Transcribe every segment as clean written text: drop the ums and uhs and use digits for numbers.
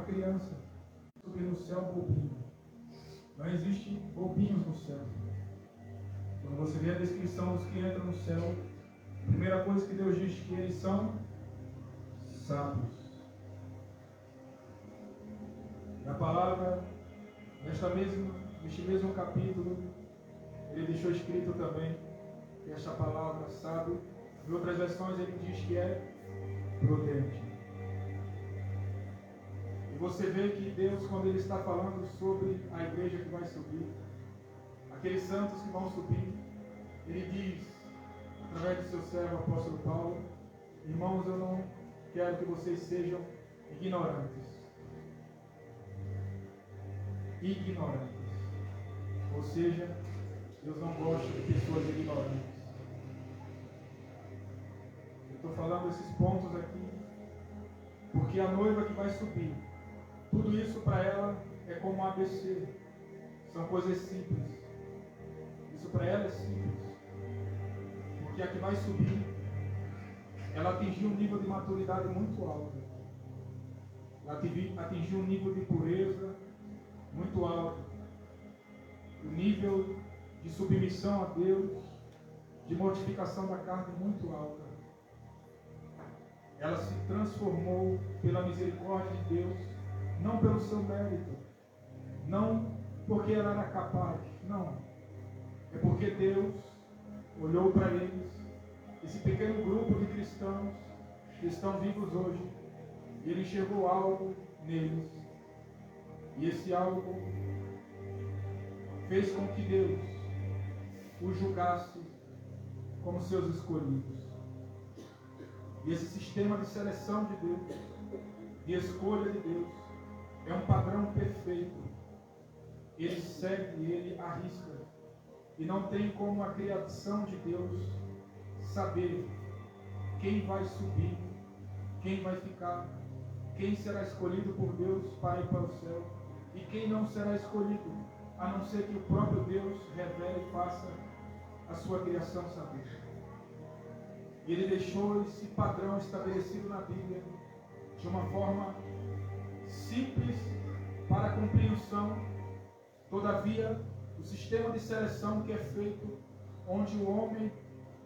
criança. Subir no céu bobinho. Não existe bobinhos no céu. Quando você vê a descrição dos que entram no céu, a primeira coisa que Deus diz que eles são sábios. Na palavra, neste mesmo capítulo, ele deixou escrito também que esta palavra sábio, em outras versões ele diz que é prudente. E você vê que Deus, quando ele está falando sobre a igreja que vai subir, aqueles santos que vão subir, ele diz, através do seu servo apóstolo Paulo: irmãos, eu não quero que vocês sejam ignorantes. Ou seja, Deus não gosta de pessoas ignorantes. Eu estou falando esses pontos aqui porque a noiva que vai subir, tudo isso para ela é como um ABC. São coisas simples. Isso para ela é simples. Porque a que vai subir, ela atingiu um nível de maturidade muito alto. Ela atingiu um nível de pureza muito alto. O nível de submissão a Deus, de mortificação da carne muito alta. Ela se transformou pela misericórdia de Deus, não pelo seu mérito, não porque ela era capaz, não. É porque Deus olhou para eles, esse pequeno grupo de cristãos que estão vivos hoje, e ele enxergou algo neles. E esse algo fez com que Deus os julgasse como seus escolhidos. E esse sistema de seleção de Deus, de escolha de Deus, é um padrão perfeito. Ele segue, ele arrisca. E não tem como a criação de Deus saber quem vai subir, quem vai ficar, quem será escolhido por Deus para ir para o céu e quem não será escolhido, a não ser que o próprio Deus revele e faça a sua criação saber. E ele deixou esse padrão estabelecido na Bíblia de uma forma simples para a compreensão. Todavia, o sistema de seleção que é feito, onde o homem,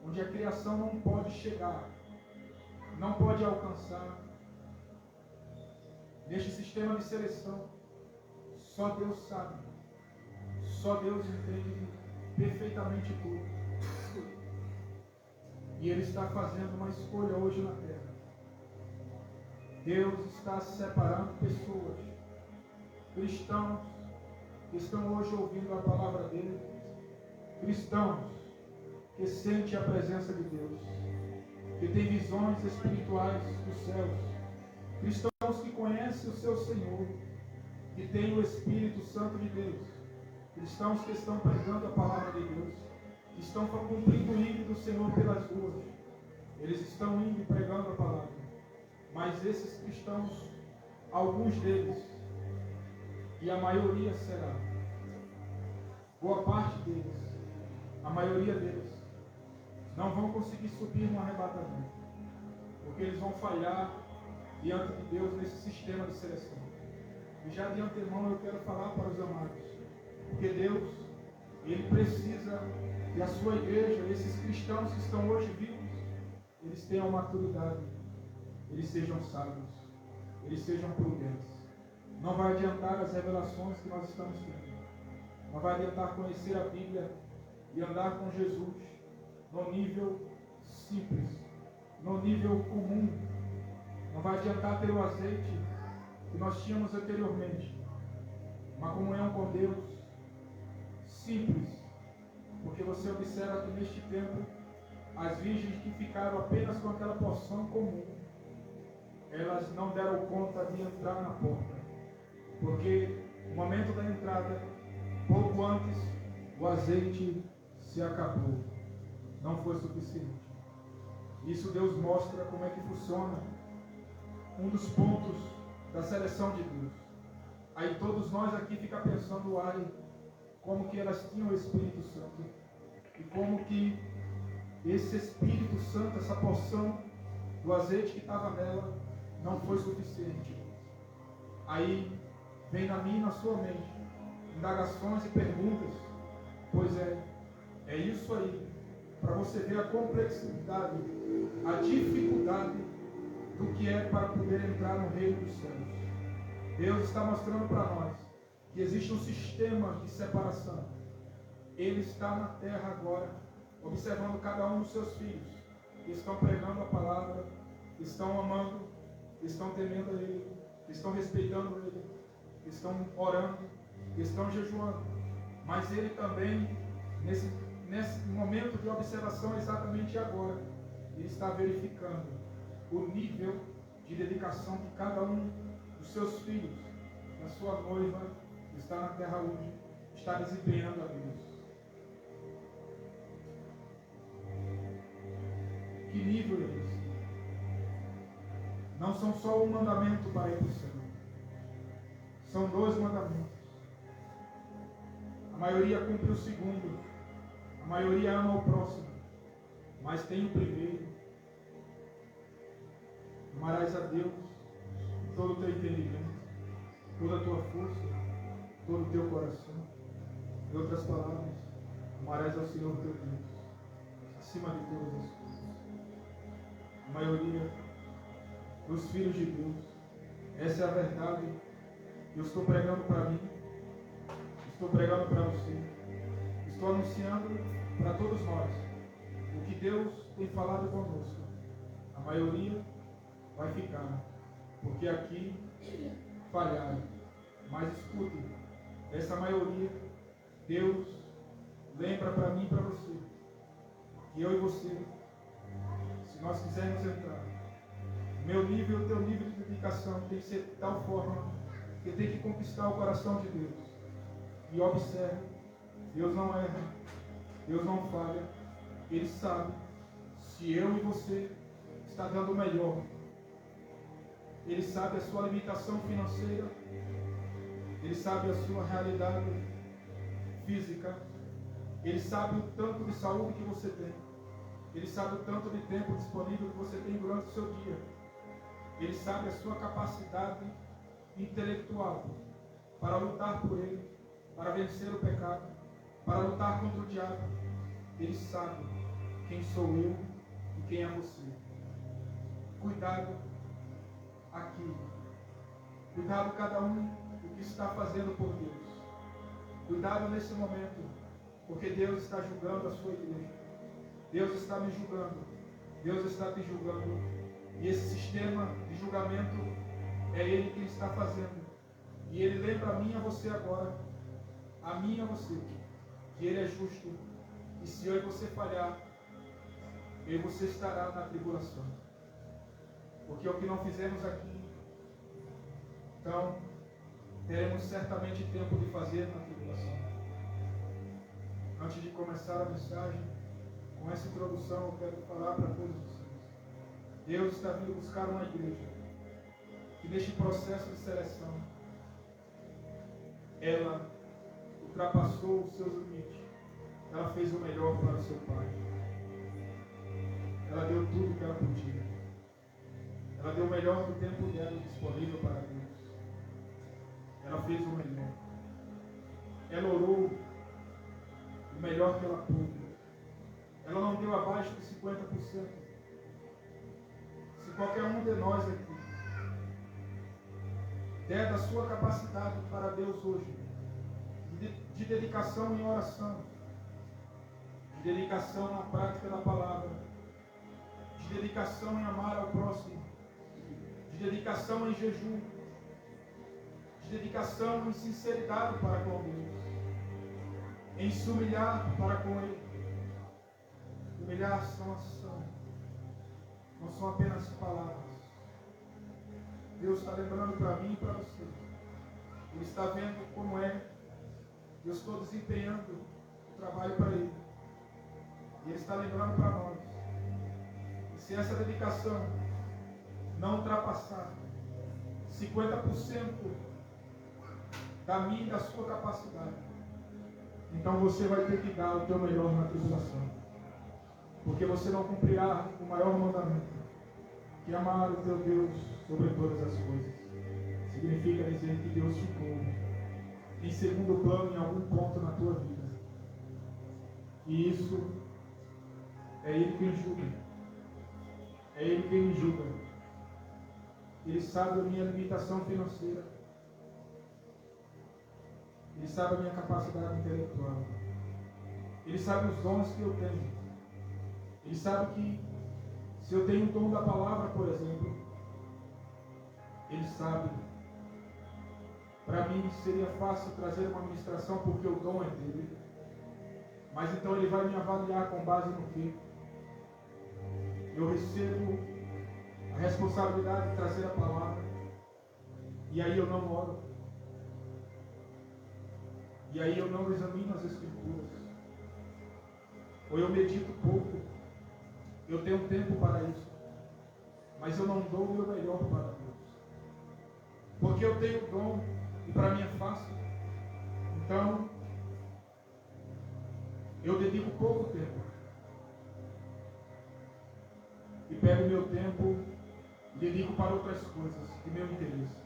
onde a criação não pode chegar, não pode alcançar, neste sistema de seleção, só Deus sabe, só Deus entende perfeitamente tudo. E Ele está fazendo uma escolha hoje na terra. Deus está separando pessoas, cristãos, que estão hoje ouvindo a palavra dele, cristãos que sentem a presença de Deus, que têm visões espirituais dos céus, cristãos que conhecem o seu Senhor, que têm o Espírito Santo de Deus, cristãos que estão pregando a palavra de Deus, que estão cumprindo o hino do Senhor pelas ruas, eles estão indo e pregando a palavra, mas esses cristãos, alguns deles, e a maioria será, boa parte deles, a maioria deles, não vão conseguir subir no arrebatamento, porque eles vão falhar diante de Deus nesse sistema de seleção. E já de antemão eu quero falar para os amados, porque Deus, Ele precisa que a sua igreja, esses cristãos que estão hoje vivos, eles tenham maturidade, eles sejam sábios, eles sejam prudentes. Não vai adiantar as revelações que nós estamos tendo. Não vai adiantar conhecer a Bíblia e andar com Jesus no nível simples, no nível comum. Não vai adiantar ter o azeite que nós tínhamos anteriormente. Uma comunhão com Deus simples. Porque você observa que neste tempo, as virgens que ficaram apenas com aquela porção comum, elas não deram conta de entrar na porta. Porque no momento da entrada, pouco antes, o azeite se acabou. Não foi suficiente. Isso Deus mostra como é que funciona um dos pontos da seleção de Deus. Aí todos nós aqui ficam pensando, ai, como que elas tinham o Espírito Santo. E como que esse Espírito Santo, essa porção do azeite que estava nela, não foi suficiente. Aí vem na minha e na sua mente indagações e perguntas. Pois é isso aí, para você ver a complexidade, a dificuldade do que é para poder entrar no reino dos céus. Deus está mostrando para nós que existe um sistema de separação. Ele está na terra agora, observando cada um dos seus filhos, que estão pregando a palavra, estão amando, estão temendo a Ele, estão respeitando Ele, estão orando, estão jejuando. Mas Ele também, nesse momento de observação, exatamente agora, Ele está verificando o nível de dedicação que cada um dos seus filhos, da sua noiva, que está na terra hoje, está desempenhando a Deus. Que nível é esse? Não são só um mandamento para ir para o céu. São 2 mandamentos. A maioria cumpre o segundo. A maioria ama o próximo. Mas tem o primeiro. Amarás a Deus com todo o teu entendimento, toda a tua força, todo o teu coração. Em outras palavras, amarás ao Senhor teu Deus, acima de todas as coisas. A maioria dos filhos de Deus, essa é a verdade que eu estou pregando para mim, estou pregando para você, estou anunciando para todos nós o que Deus tem falado conosco. A maioria vai ficar, porque aqui falharam. Mas escute, essa maioria, Deus lembra para mim e para você, que eu e você, se nós quisermos entrar, o meu nível e o teu nível de dedicação tem que ser de tal forma que tem que conquistar o coração de Deus. E observe, Deus não erra, Deus não falha, Ele sabe se eu e você está dando o melhor. Ele sabe a sua limitação financeira, Ele sabe a sua realidade física, Ele sabe o tanto de saúde que você tem, Ele sabe o tanto de tempo disponível que você tem durante o seu dia, Ele sabe a sua capacidade intelectual para lutar por Ele, para vencer o pecado, para lutar contra o diabo. Ele sabe quem sou eu e quem é você. Cuidado aqui. Cuidado cada um do que está fazendo por Deus. Cuidado nesse momento, porque Deus está julgando a sua igreja. Deus está me julgando. Deus está te julgando. E esse sistema de julgamento é Ele que está fazendo. E Ele lembra a mim e a você agora, a mim e a você, que Ele é justo. E se eu e você falhar, eu e você estará na tribulação. Porque o que não fizemos aqui, então teremos certamente tempo de fazer na tribulação. Antes de começar a mensagem, com essa introdução, eu quero falar para todos vocês. Deus está vindo buscar uma igreja que neste processo de seleção, ela ultrapassou os seus limites. Ela fez o melhor para o seu Pai. Ela deu tudo que ela podia. Ela deu o melhor do tempo dela disponível para Deus. Ela fez o melhor. Ela orou o melhor que ela pôde. Ela não deu abaixo de 50%. Se qualquer um de nós aqui der da sua capacidade para Deus hoje, de dedicação em oração, de dedicação na prática da palavra, de dedicação em amar ao próximo, de dedicação em jejum, de dedicação em sinceridade para com Deus, em se humilhar para com Ele. Humilhar são ação, não são apenas palavras. Deus está lembrando para mim e para você. Ele está vendo como é que eu estou desempenhando o trabalho para Ele. E Ele está lembrando para nós. E se essa dedicação não ultrapassar 50% da minha e da sua capacidade, então você vai ter que dar o teu melhor na tribulação. Porque você não cumprirá o maior mandamento, que é amar o teu Deus sobre todas as coisas. Se significa dizer que Deus ficou em segundo plano em algum ponto na tua vida. E isso é Ele quem julga. É Ele quem me julga. Ele sabe a minha limitação financeira. Ele sabe a minha capacidade intelectual. Ele sabe os dons que eu tenho. Ele sabe que se eu tenho o dom da palavra, por exemplo, Ele sabe. Para mim seria fácil trazer uma ministração porque o dom é dele. Mas então Ele vai me avaliar com base no quê? Eu recebo a responsabilidade de trazer a palavra. E aí eu não oro. E aí eu não examino as Escrituras. Ou eu medito pouco. Eu tenho tempo para isso. Mas eu não dou o meu melhor para Deus. Porque eu tenho o dom e para mim é fácil. Então, eu dedico pouco tempo. E pego o meu tempo e dedico para outras coisas de meu interesse.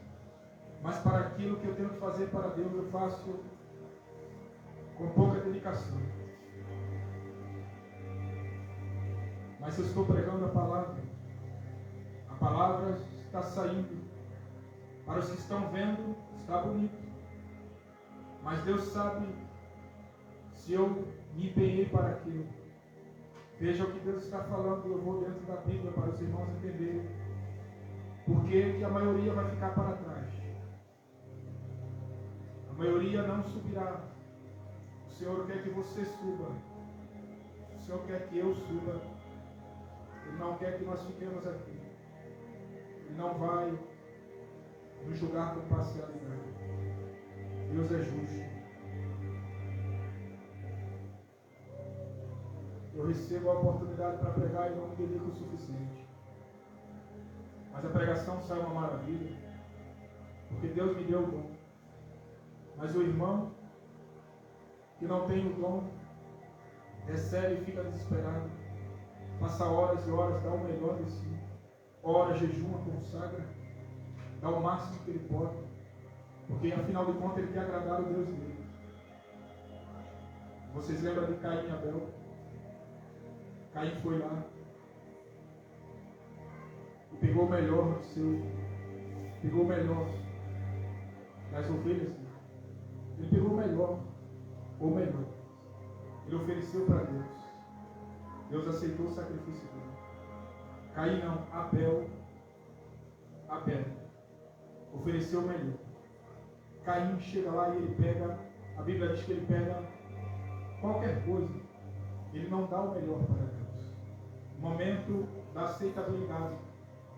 Mas para aquilo que eu tenho que fazer para Deus, eu faço com pouca dedicação. Mas se eu estou pregando a palavra está saindo. Para os que estão vendo, está bonito. Mas Deus sabe se eu me empenhei para aquilo. Veja o que Deus está falando, eu vou dentro da Bíblia para os irmãos entenderem. Por que a maioria vai ficar para trás? A maioria não subirá. O Senhor quer que você suba. O Senhor quer que eu suba. Ele não quer que nós fiquemos aqui. Ele não vai nos julgar com parcialidade. Deus é justo. Eu recebo a oportunidade para pregar e não me dedico o suficiente. Mas a pregação sai uma maravilha, porque Deus me deu o dom. Mas o irmão que não tem o dom recebe e fica desesperado. Passa horas e horas, dá o melhor de si. Ora, jejuma, consagra, dá o máximo que ele pode, porque afinal de contas ele quer agradar o Deus dele. Vocês lembram de Caim e Abel? Caim foi lá e pegou o melhor do seu, pegou o melhor das ovelhas. Ele pegou o melhor, ou melhor. Ele ofereceu para Deus. Deus aceitou o sacrifício dele. Caim não, Abel ofereceu o melhor. Caim chega lá e ele pega, a Bíblia diz que ele pega qualquer coisa. Ele não dá o melhor para Deus. No momento da aceitabilidade,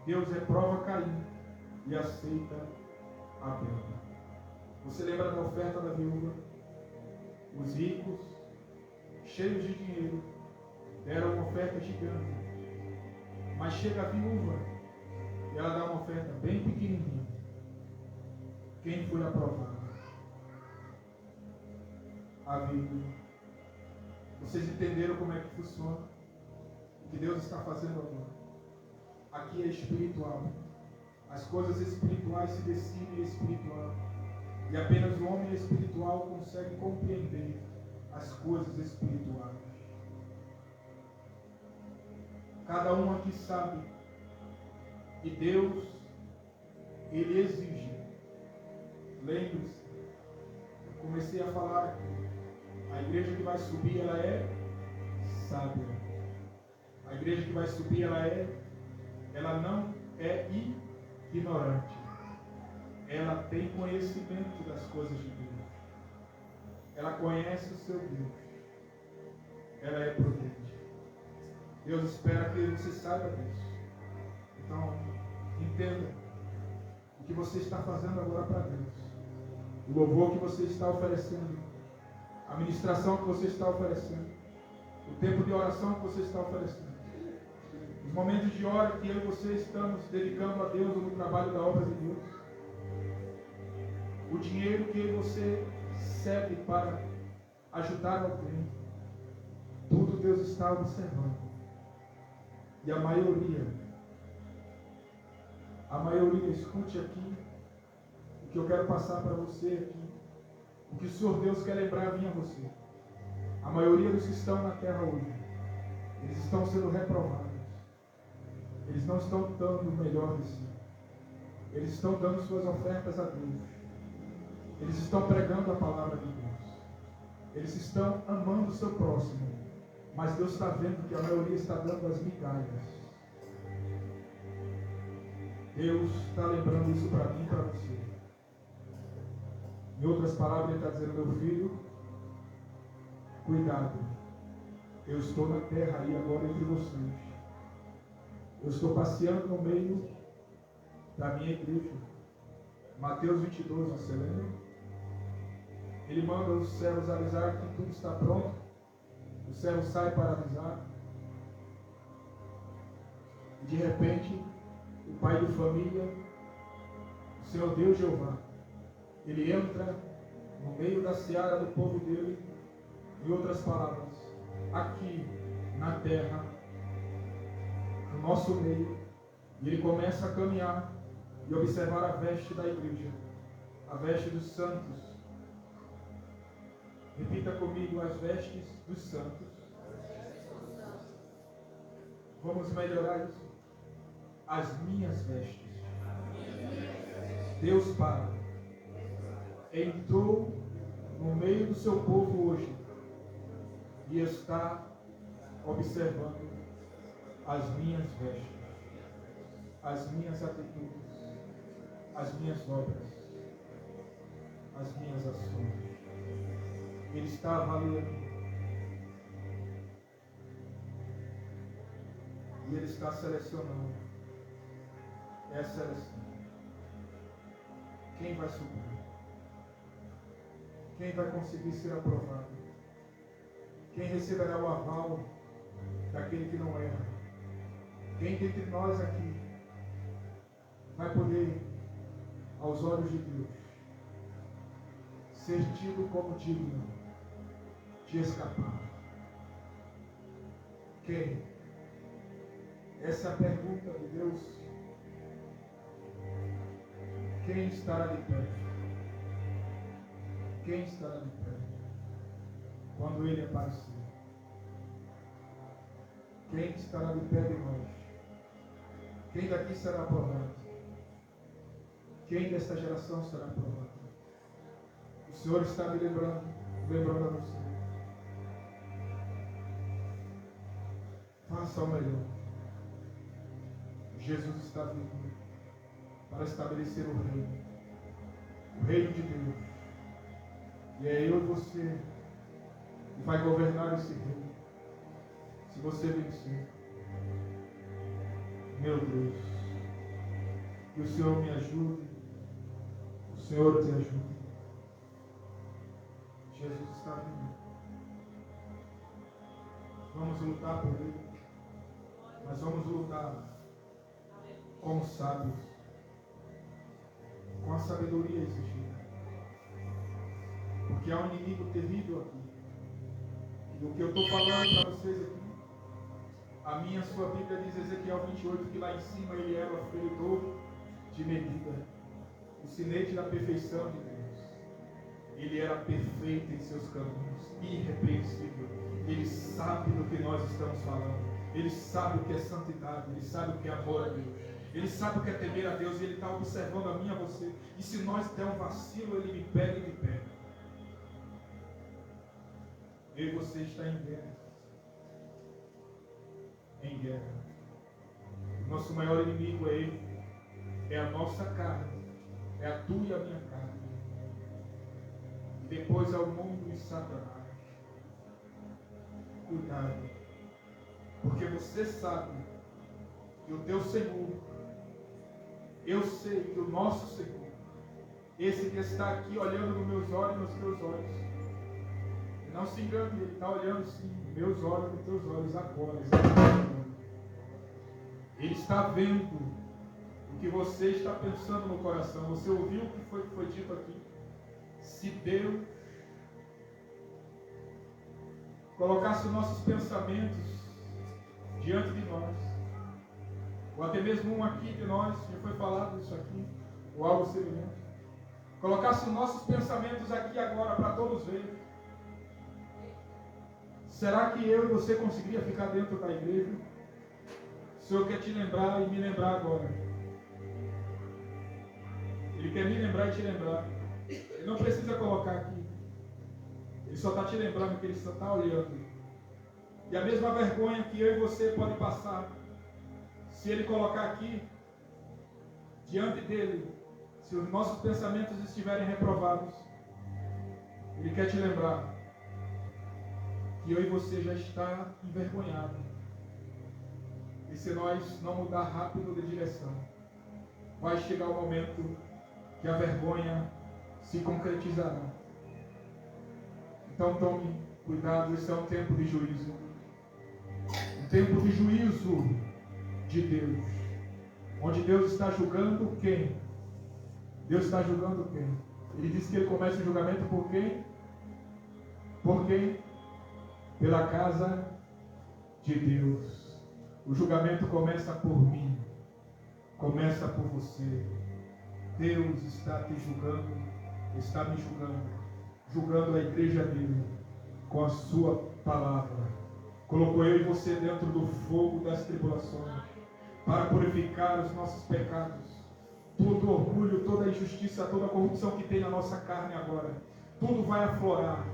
Deus reprova Caim e aceita Abel. Você lembra da oferta da viúva? Os ricos, cheios de dinheiro, deram uma oferta gigante. Mas chega a viúva e ela dá uma oferta bem pequenininha. Quem foi aprovado? A viúva. Vocês entenderam como é que funciona? O que Deus está fazendo agora? Aqui é espiritual. As coisas espirituais se decidem espiritual. E apenas o homem espiritual consegue compreender as coisas espirituais. Cada um aqui sabe que Deus, Ele exige. Lembre-se, eu comecei a falar aqui. A igreja que vai subir, ela é sábia. A igreja que vai subir, ela não é ignorante. Ela tem conhecimento das coisas de Deus. Ela conhece o seu Deus. Ela é prudente. Deus espera que você saiba disso. Então, entenda o que você está fazendo agora para Deus. O louvor que você está oferecendo. A ministração que você está oferecendo. O tempo de oração que você está oferecendo. Os momentos de hora que eu e você estamos dedicando a Deus no trabalho da obra de Deus. O dinheiro que eu e você cede para ajudar alguém. Tudo Deus está observando. E a maioria, escute aqui, que eu quero passar para você aqui, o que o Senhor Deus quer lembrar a mim e a você. A maioria dos que estão na terra hoje, eles estão sendo reprovados. Eles não estão dando o melhor de si. Eles estão dando suas ofertas a Deus. Eles estão pregando a palavra de Deus. Eles estão amando o seu próximo. Mas Deus está vendo que a maioria está dando as migalhas. Deus está lembrando isso para mim e para você. Em outras palavras, Ele está dizendo: meu filho, cuidado. Eu estou na terra aí agora entre vocês. Eu estou passeando no meio da minha igreja. Mateus 22, você lembra? Ele manda os servos avisar que tudo está pronto. O servo sai para avisar. E de repente, o pai de família, o Senhor Deus Jeová, ele entra no meio da seara do povo dele. Em outras palavras, aqui na terra, no nosso meio, e ele começa a caminhar e observar a veste da igreja, a veste dos santos. Repita comigo: as vestes dos santos. Vamos melhorar isso. As minhas vestes. Deus Pai entrou no meio do seu povo hoje e está observando as minhas vestes, as minhas atitudes, as minhas obras, as minhas ações. Ele está avaliando. E Ele está selecionando. É a seleção. Quem vai subir? Quem vai conseguir ser aprovado? Quem receberá o aval daquele que não erra? Quem dentre nós aqui vai poder, aos olhos de Deus, ser tido como digno de escapar? Quem? Essa é a pergunta de Deus. Quem estará de pé? Quem estará de pé quando Ele aparecer? Quem estará de pé de nós? Quem daqui será aprovado? Quem desta geração será aprovado? O Senhor está me lembrando a você. Faça o melhor. Jesus está vindo para estabelecer o reino de Deus. E é eu e você que vai governar esse reino. Se você vencer, meu Deus, que o Senhor me ajude, o Senhor te ajude. Jesus está vindo. Vamos lutar por Ele, mas vamos lutar com os sábios, com a sabedoria exigida. Porque há um inimigo terrível aqui. E o que eu estou falando para vocês aqui, a sua Bíblia diz, Ezequiel 28, que lá em cima ele era o aferidor de medida, o sinete da perfeição de Deus. Ele era perfeito em seus caminhos, irrepreensível. Ele sabe do que nós estamos falando. Ele sabe o que é santidade, ele sabe o que é amor a Deus. Ele sabe o que é temer a Deus e Ele está observando a mim e a você. E se nós der um vacilo, Ele me pega e me pega. Eu e você está em guerra. Em guerra. O nosso maior inimigo é Ele. É a nossa carne. É a tua e a minha carne. E depois é o mundo e Satanás. Cuidado. Porque você sabe que o teu Senhor, eu sei que o nosso Senhor, esse que está aqui olhando nos meus olhos e nos teus olhos, e não se engane, Ele está olhando sim, meus olhos e teus olhos agora. Ele está vendo o que você está pensando no coração. Você ouviu o que foi dito aqui? Se Deus colocasse nossos pensamentos diante de nós, ou até mesmo um aqui de nós, já foi falado isso aqui, ou algo semelhante, colocasse nossos pensamentos aqui agora para todos verem, será que eu e você conseguiria ficar dentro da igreja? O Senhor quer te lembrar e me lembrar agora. Ele quer me lembrar e te lembrar. Ele não precisa colocar aqui. Ele só está te lembrando que ele só está olhando. E a mesma vergonha que eu e você pode passar, se ele colocar aqui, diante dele, se os nossos pensamentos estiverem reprovados, ele quer te lembrar que eu e você já está envergonhado. E se nós não mudar rápido de direção, vai chegar o momento que a vergonha se concretizará. Então tome cuidado, esse é um tempo de juízo. Um tempo de juízo de Deus. Onde Deus está julgando quem? Deus está julgando quem? Ele disse que ele começa o julgamento por quem? Por quem? Pela casa de Deus. O julgamento começa por mim. Começa por você. Deus está te julgando, está me julgando, julgando a igreja dele com a sua palavra. Colocou eu e você dentro do fogo das tribulações para purificar os nossos pecados. Todo orgulho, toda injustiça, toda corrupção que tem na nossa carne agora, tudo vai aflorar.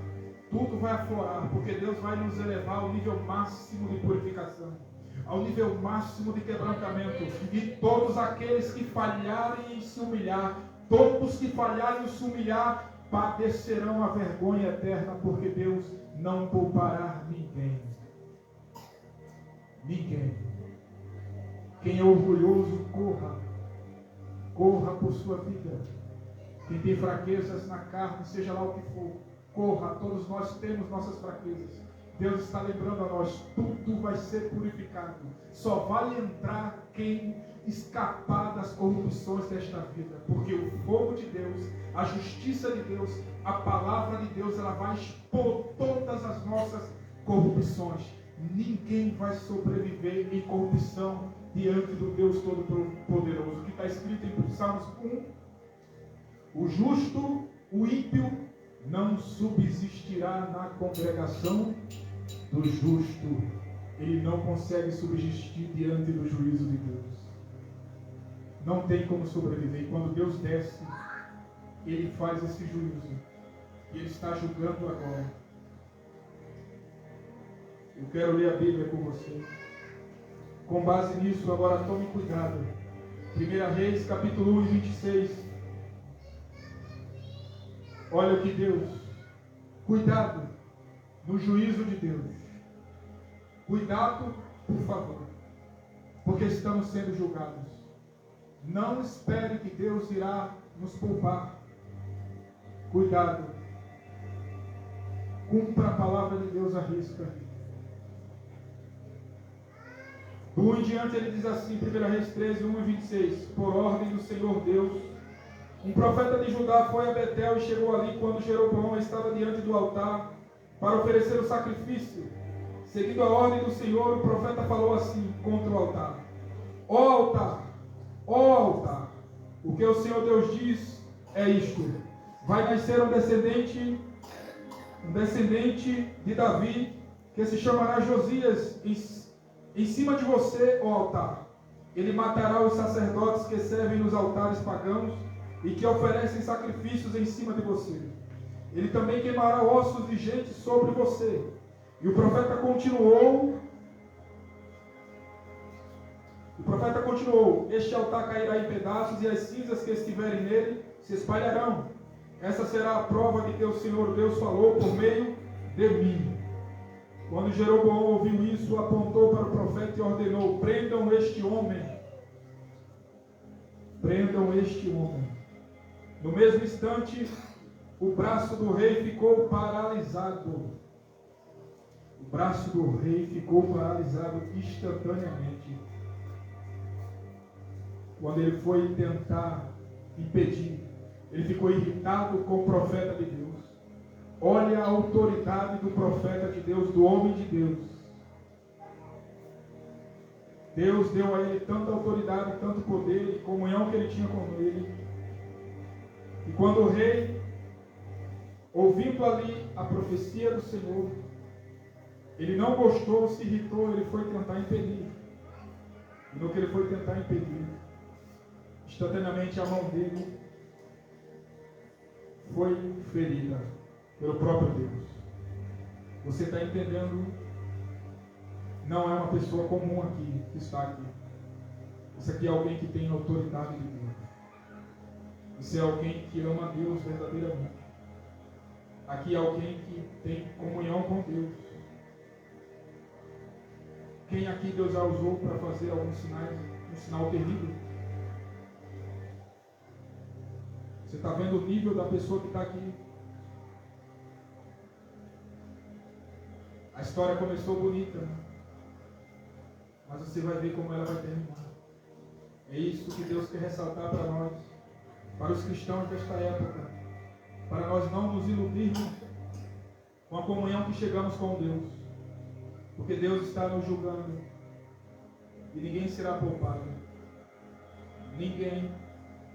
Tudo vai aflorar, porque Deus vai nos elevar ao nível máximo de purificação, ao nível máximo de quebrantamento. E todos aqueles que falharem em se humilhar, todos que falharem em se humilhar, padecerão a vergonha eterna, porque Deus não poupará ninguém. Ninguém. Quem é orgulhoso, corra. Corra por sua vida. Quem tem fraquezas na carne, seja lá o que for, corra. Todos nós temos nossas fraquezas. Deus está lembrando a nós, tudo vai ser purificado. Só vai entrar quem escapar das corrupções desta vida. Porque o fogo de Deus, a justiça de Deus, a palavra de Deus, ela vai expor todas as nossas corrupções. Ninguém vai sobreviver em corrupção diante do Deus Todo-Poderoso. O que está escrito em Salmos 1: o justo, o ímpio, não subsistirá na congregação do justo. Ele não consegue subsistir diante do juízo de Deus. Não tem como sobreviver. E quando Deus desce, Ele faz esse juízo. E Ele está julgando agora. Eu quero ler a Bíblia com você. Com base nisso, agora tome cuidado. 1 Reis, capítulo 1 e 26. Olha o que Deus, cuidado no juízo de Deus. Cuidado, por favor, porque estamos sendo julgados. Não espere que Deus irá nos poupar. Cuidado. Cumpra a palavra de Deus à risca. Do 1 em diante ele diz assim, 1 Reis 13, 1 e 26. Por ordem do Senhor Deus, um profeta de Judá foi a Betel e chegou ali quando Jeroboão estava diante do altar para oferecer o sacrifício. Seguindo a ordem do Senhor, o profeta falou assim contra o altar: ó altar, ó altar, o que o Senhor Deus diz é isto: vai nascer um descendente de Davi, que se chamará Josias, em cima de você, ó altar. Ele matará os sacerdotes que servem nos altares pagãos e que oferecem sacrifícios em cima de você. Ele também queimará ossos de gente sobre você. E o profeta continuou, este altar cairá em pedaços e as cinzas que estiverem nele se espalharão. Essa será a prova de que o Senhor Deus falou por meio de mim. Quando Jeroboão ouviu isso, apontou para o profeta e ordenou: prendam este homem. Prendam este homem. No mesmo instante, o braço do rei ficou paralisado. O braço do rei ficou paralisado instantaneamente. Quando ele foi tentar impedir, ele ficou irritado com o profeta de Deus. Olha a autoridade do profeta de Deus, do homem de Deus. Deus deu a ele tanta autoridade, tanto poder e comunhão que ele tinha com ele. E quando o rei, ouvindo ali a profecia do Senhor, ele não gostou, se irritou, ele foi tentar impedir. E no que ele foi tentar impedir, instantaneamente a mão dele foi ferida pelo próprio Deus. Você está entendendo? Não é uma pessoa comum aqui, que está aqui. Isso aqui é alguém que tem autoridade de Deus. Isso é alguém que ama a Deus verdadeiramente. Aqui é alguém que tem comunhão com Deus. Quem aqui Deus já usou para fazer alguns sinais, um sinal terrível? Você está vendo o nível da pessoa que está aqui? A história começou bonita, né? Mas você vai ver como ela vai terminar. É isso que Deus quer ressaltar para nós, para os cristãos desta época, para nós não nos iludirmos com a comunhão que chegamos com Deus, porque Deus está nos julgando e ninguém será poupado. Ninguém,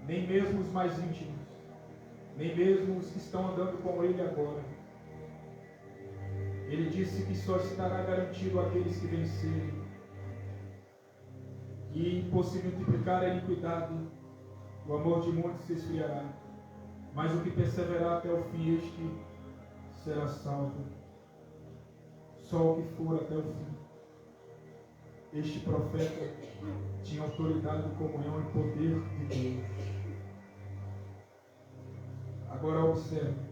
nem mesmo os mais íntimos, nem mesmo os que estão andando com Ele agora. Ele disse que só estará garantido àqueles que vencerem. E por se multiplicar a iniquidade, o amor de muitos se esfriará. Mas o que perseverar até o fim, este será salvo. Só o que for até o fim. Este profeta tinha autoridade de comunhão e poder de Deus. Agora observe.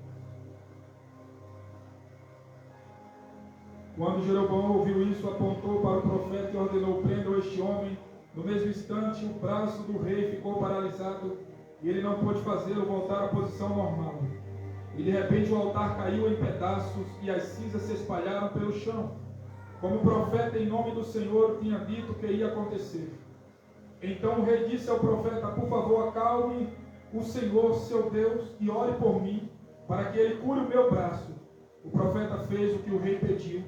Quando Jeroboão ouviu isso, apontou para o profeta e ordenou: prendam este homem. No mesmo instante, o braço do rei ficou paralisado e ele não pôde fazê-lo voltar à posição normal. E de repente o altar caiu em pedaços e as cinzas se espalharam pelo chão, como o profeta em nome do Senhor tinha dito que ia acontecer. Então o rei disse ao profeta: por favor, acalme o Senhor, seu Deus, e ore por mim, para que ele cure o meu braço. O profeta fez o que o rei pediu,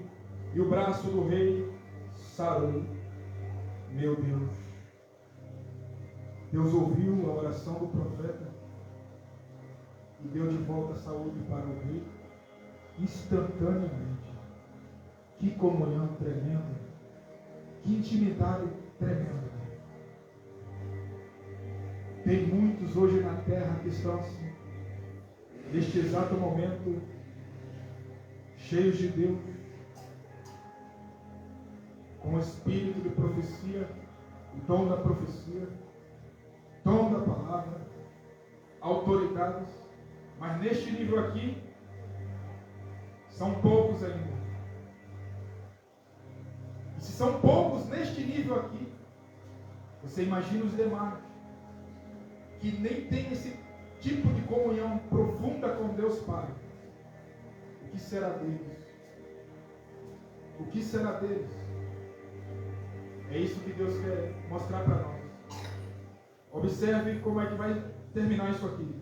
e o braço do rei sarou. Meu Deus. Deus ouviu a oração do profeta e deu de volta a saúde para o rei instantaneamente. Que comunhão tremenda. Que intimidade tremenda. Tem muitos hoje na terra que estão assim, neste exato momento, cheios de Deus, com o espírito de profecia, o dom da profecia, dom da palavra, autoridades, mas neste nível aqui, são poucos ainda. E se são poucos neste nível aqui, você imagina os demais, que nem tem esse tipo de comunhão profunda com Deus Pai. O que será deles? O que será deles? É isso que Deus quer mostrar para nós. Observe como é que vai terminar isso aqui.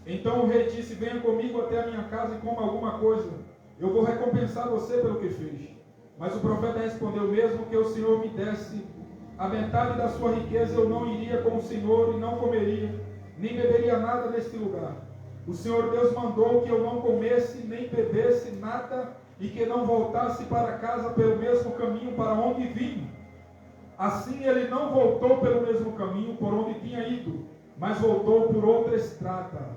Então o rei disse: venha comigo até a minha casa e coma alguma coisa. Eu vou recompensar você pelo que fez. Mas o profeta respondeu: mesmo que o Senhor me desse a metade da sua riqueza, eu não iria com o Senhor e não comeria, nem beberia nada neste lugar. O Senhor Deus mandou que eu não comesse nem bebesse nada e que não voltasse para casa pelo mesmo caminho para onde vim. Assim ele não voltou pelo mesmo caminho por onde tinha ido, mas voltou por outra estrada.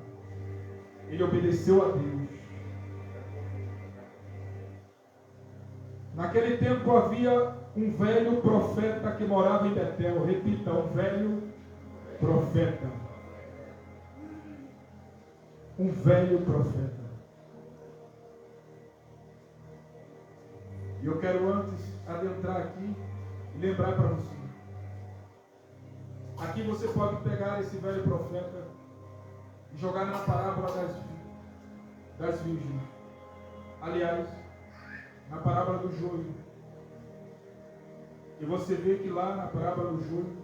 Ele obedeceu a Deus. Naquele tempo havia um velho profeta que morava em Betel. Repita: um velho profeta. Um velho profeta. E eu quero antes adentrar aqui e lembrar para você. Aqui você pode pegar esse velho profeta e jogar na parábola das virgens. Aliás, na parábola do joio. E você vê que lá na parábola do joio,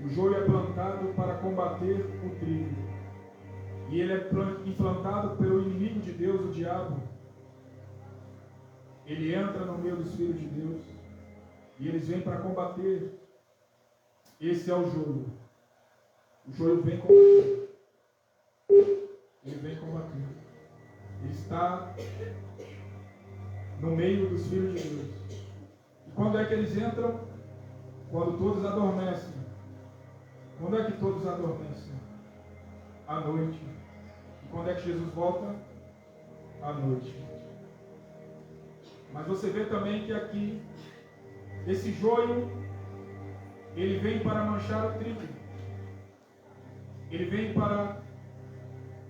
o joio é plantado para combater o trigo. E ele é implantado pelo inimigo de Deus, o diabo. Ele entra no meio dos filhos de Deus. E eles vêm para combater. Esse é o joio. O joio vem combater. Ele vem combater. Ele está no meio dos filhos de Deus. E quando é que eles entram? Quando todos adormecem. Quando é que todos adormecem? À noite. E quando é que Jesus volta? À noite. Mas você vê também que aqui, esse joio, ele vem para manchar o trigo. Ele vem para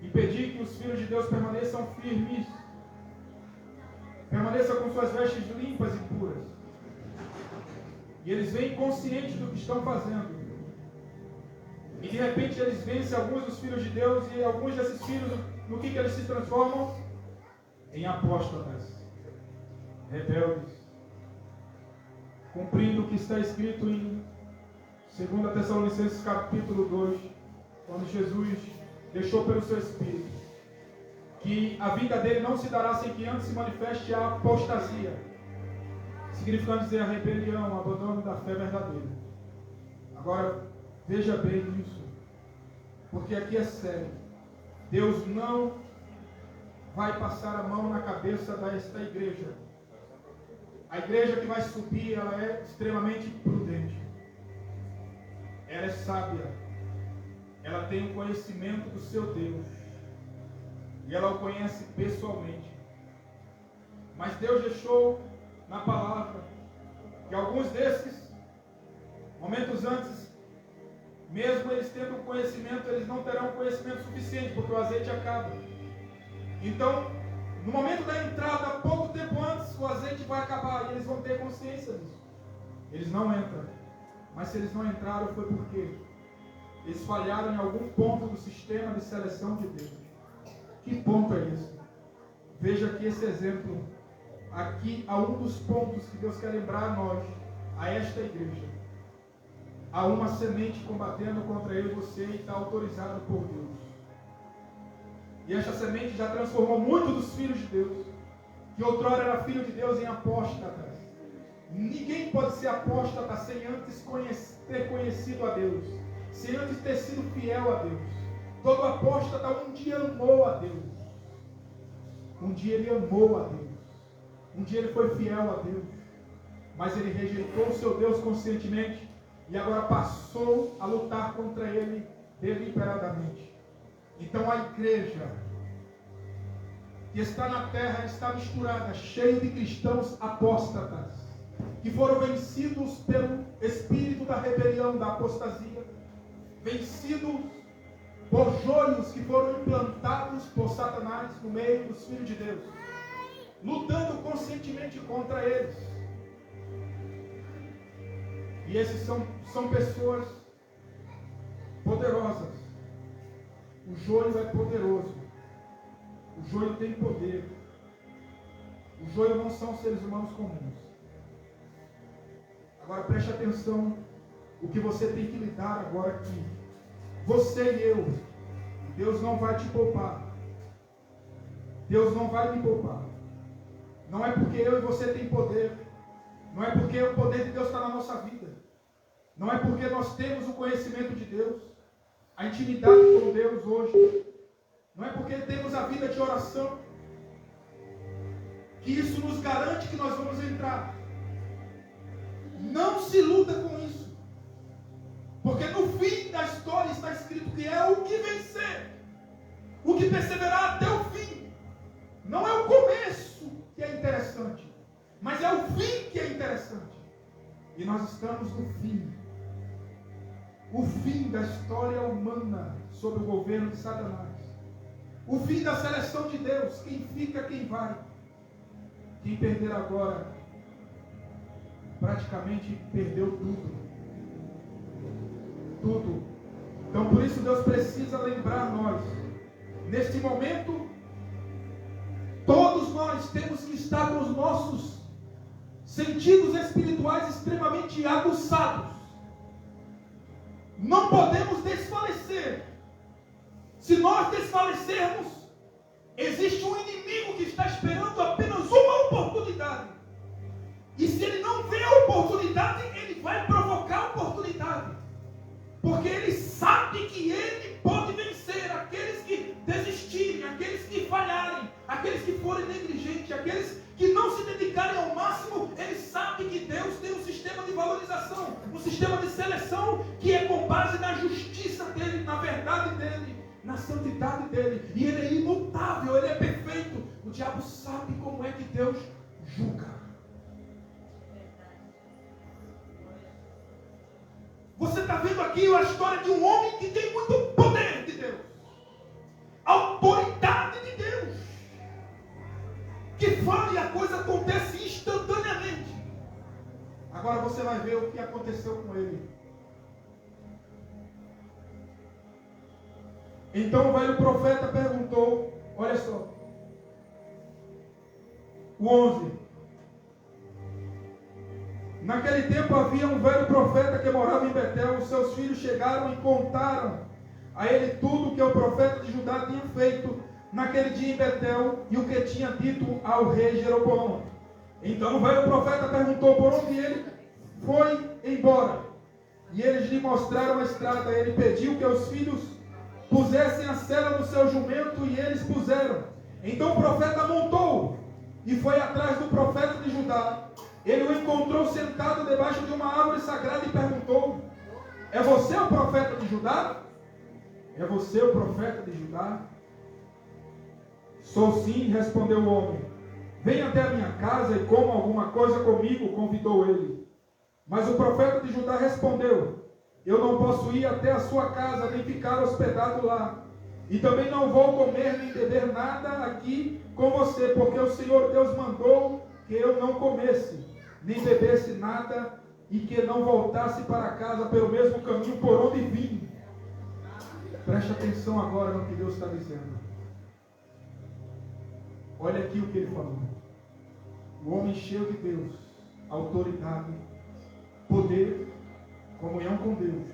impedir que os filhos de Deus permaneçam firmes. Permaneçam com suas vestes limpas e puras. E eles vêm conscientes do que estão fazendo. E de repente eles vencem alguns dos filhos de Deus, e alguns desses filhos, no que eles se transformam? Em apóstatas, rebeldes, cumprindo o que está escrito em 2 Tessalonicenses capítulo 2, quando Jesus deixou pelo seu Espírito que a vida dele não se dará sem que antes se manifeste a apostasia, significando dizer a rebelião, o abandono da fé verdadeira. Agora, veja bem isso, porque aqui é sério. Deus não vai passar a mão na cabeça desta igreja. A igreja que vai subir, ela é extremamente prudente. Ela é sábia. Ela tem o conhecimento do seu Deus. E ela o conhece pessoalmente. Mas Deus deixou na palavra que alguns desses, momentos antes, mesmo eles tendo conhecimento, eles não terão conhecimento suficiente, porque o azeite acaba. Então, no momento da entrada, pouco tempo antes, o azeite vai acabar e eles vão ter consciência disso. Eles não entram. Mas se eles não entraram, foi porque eles falharam em algum ponto do sistema de seleção de Deus. Que ponto é esse? Veja aqui esse exemplo. Aqui há um dos pontos que Deus quer lembrar a nós, a esta igreja. Há uma semente combatendo contra ele e você, e está autorizado por Deus. E esta semente já transformou muitos dos filhos de Deus, que outrora era filho de Deus, em apóstatas. Ninguém pode ser apóstata sem antes ter conhecido a Deus, sem antes ter sido fiel a Deus. Todo apóstata um dia amou a Deus. Um dia ele amou a Deus. Um dia ele foi fiel a Deus. Mas ele rejeitou o seu Deus conscientemente e agora passou a lutar contra ele deliberadamente. Então a igreja que está na terra está misturada, cheia de cristãos apóstatas, que foram vencidos pelo espírito da rebelião, da apostasia, vencidos por joios que foram implantados por Satanás no meio dos filhos de Deus, lutando conscientemente contra eles. E esses são pessoas poderosas. O joio é poderoso. O joio tem poder. O joio não são seres humanos comuns. Agora preste atenção o que você tem que lidar agora aqui. Você e eu. Deus não vai te poupar. Deus não vai me poupar. Não é porque eu e você tem poder. Não é porque o poder de Deus está na nossa vida. Não é porque nós temos o conhecimento de Deus, a intimidade com Deus hoje. Não é porque temos a vida de oração que isso nos garante que nós vamos entrar. Não se iluda com isso. Porque no fim da história está escrito que é o que vencer, o que perseverar até o fim. Não é o começo que é interessante, mas é o fim que é interessante. E nós estamos no fim. O fim da história humana sob o governo de Satanás. O fim da seleção de Deus. Quem fica, quem vai. Quem perder agora, praticamente perdeu tudo. Tudo. Então por isso Deus precisa lembrar nós. Neste momento, todos nós temos que estar com os nossos sentidos espirituais extremamente aguçados. Não podemos desfalecer. Se nós desfalecermos, existe um inimigo que está esperando apenas uma oportunidade. E se ele não vê a oportunidade, ele vai provocar a oportunidade. Porque ele sabe que ele pode vencer aqueles que desistirem, aqueles que falharem, aqueles que forem negligentes, aqueles que não se dedicarem ao máximo. Ele sabe que Deus tem um sistema de valorização, um sistema de seleção que é com base na justiça dele, na verdade dele, na santidade dele. E ele é imutável, ele é perfeito. O diabo sabe como é que Deus julga. Você está vendo aqui a história de um homem que tem muito poder de Deus, autoridade de Deus, que fala e a coisa acontece instantaneamente. Agora você vai ver o que aconteceu com ele. Então o velho profeta perguntou, olha só, o 11. Naquele tempo havia um velho profeta que morava em Betel. Os seus filhos chegaram e contaram a ele tudo o que o profeta de Judá tinha feito naquele dia em Betel e o que tinha dito ao rei Jeroboão. Então o velho profeta perguntou por onde ele foi embora. E eles lhe mostraram a estrada. Ele pediu que os filhos pusessem a sela no seu jumento e eles puseram. Então o profeta montou e foi atrás do profeta de Judá. Ele o encontrou sentado debaixo de uma árvore sagrada e perguntou: é você o profeta de Judá? É você o profeta de Judá? Sou sim, respondeu o homem. Venha até a minha casa e coma alguma coisa comigo, convidou ele. Mas o profeta de Judá respondeu: eu não posso ir até a sua casa, nem ficar hospedado lá. E também não vou comer nem beber nada aqui com você, porque o Senhor Deus mandou que eu não comesse nem bebesse nada, e que não voltasse para casa pelo mesmo caminho por onde vim. Preste atenção agora no que Deus está dizendo. Olha aqui o que ele falou. O homem cheio de Deus, autoridade, poder, comunhão com Deus.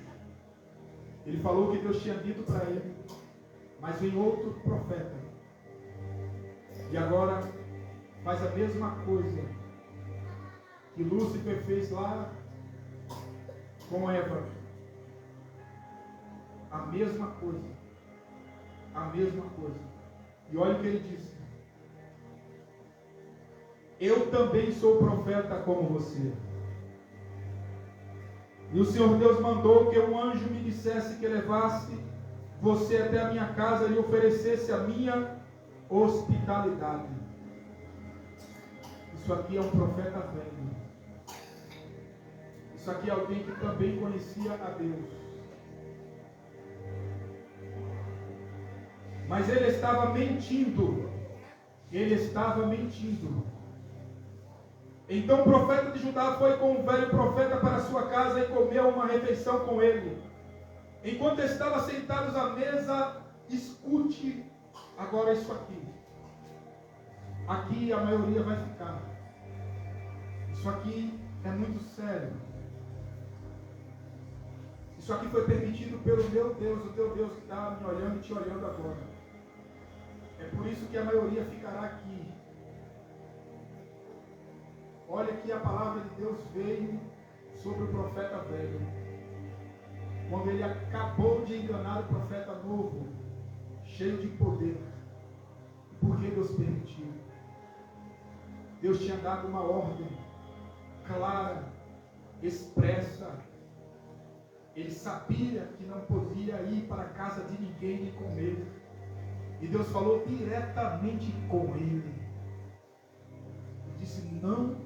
Ele falou o que Deus tinha dito para ele, mas vem outro profeta, e agora faz a mesma coisa que Lúcifer fez lá com Eva. A mesma coisa. A mesma coisa. E olha o que ele disse: eu também sou profeta como você. E o Senhor Deus mandou que um anjo me dissesse que levasse você até a minha casa e oferecesse a minha hospitalidade. Isso aqui é um profeta velho. Isso aqui é alguém que também conhecia a Deus. Mas ele estava mentindo. Ele estava mentindo. Então o profeta de Judá foi com o velho profeta para sua casa e comeu uma refeição com ele. Enquanto estavam sentados à mesa, escute agora isso aqui. Aqui a maioria vai ficar. Isso aqui é muito sério. Isso aqui foi permitido pelo meu Deus, o teu Deus que está me olhando e te olhando agora. É por isso que a maioria ficará aqui. Olha que a palavra de Deus veio sobre o profeta velho. Quando ele acabou de enganar o profeta novo, cheio de poder. Por que Deus permitiu? Deus tinha dado uma ordem clara, expressa. Ele sabia que não podia ir para a casa de ninguém e comer. E Deus falou diretamente com ele. Ele disse: não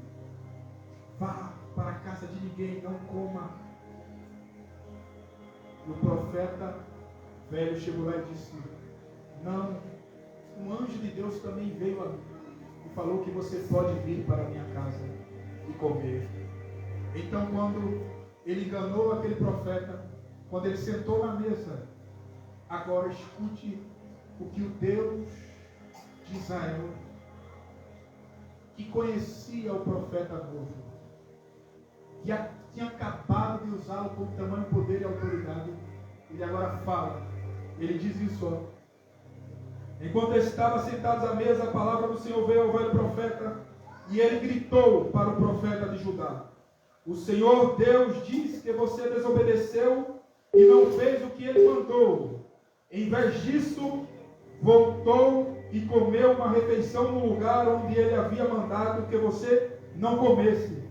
vá para a casa de ninguém, não coma. E o profeta velho chegou lá e disse: não, um anjo de Deus também veio a mim e falou que você pode vir para a minha casa e comer. Então quando ele enganou aquele profeta, quando ele sentou na mesa, agora escute o que o Deus de Israel, que conhecia o profeta novo, que tinha acabado de usá-lo com tamanho poder e autoridade, ele agora fala. Ele diz isso, ó: enquanto estavam sentados à mesa, a palavra do Senhor veio ao velho profeta, e ele gritou para o profeta de Judá: o Senhor Deus diz que você desobedeceu e não fez o que ele mandou. Em vez disso, voltou e comeu uma refeição no lugar onde ele havia mandado que você não comesse.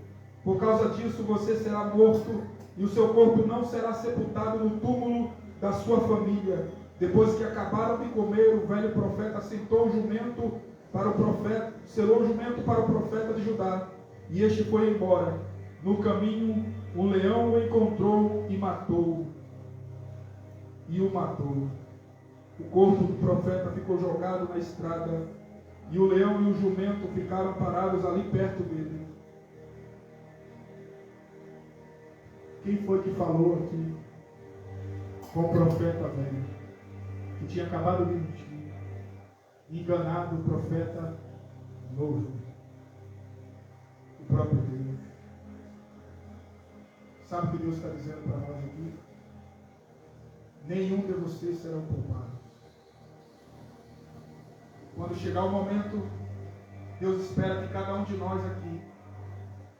Por causa disso, você será morto e o seu corpo não será sepultado no túmulo da sua família. Depois que acabaram de comer, o velho profeta selou o jumento para o profeta de Judá, e este foi embora. No caminho, o leão o encontrou e matou. E o matou. O corpo do profeta ficou jogado na estrada, e o leão e o jumento ficaram parados ali perto dele. Quem foi que falou aqui com o profeta velho, que tinha acabado de mentir, enganado o profeta novo? O próprio Deus. Sabe o que Deus está dizendo para nós aqui? Nenhum de vocês serão poupados. Quando chegar o momento, Deus espera que cada um de nós aqui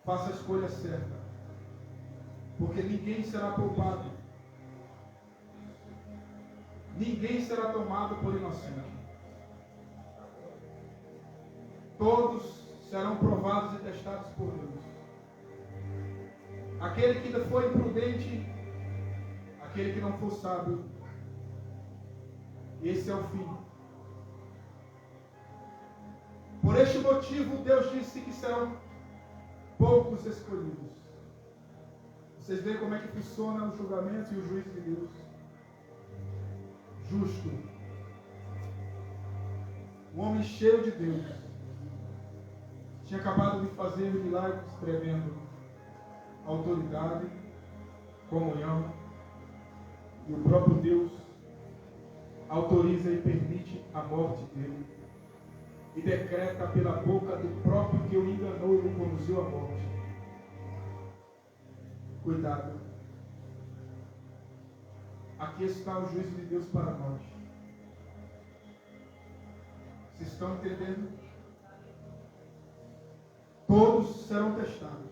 faça a escolha certa. Porque ninguém será poupado. Ninguém será tomado por inocente. Todos serão provados e testados por Deus. Aquele que foi imprudente, aquele que não for sábio, esse é o fim. Por este motivo, Deus disse que serão poucos escolhidos. Vocês veem como é que funciona o julgamento e o juízo de Deus. Justo. Um homem cheio de Deus. Tinha acabado de fazer milagres tremendo. Autoridade, comunhão. E o próprio Deus autoriza e permite a morte dele. E decreta pela boca do próprio que o enganou e o conduziu à morte. Cuidado. Aqui está o juízo de Deus para nós. Vocês estão entendendo? Todos serão testados.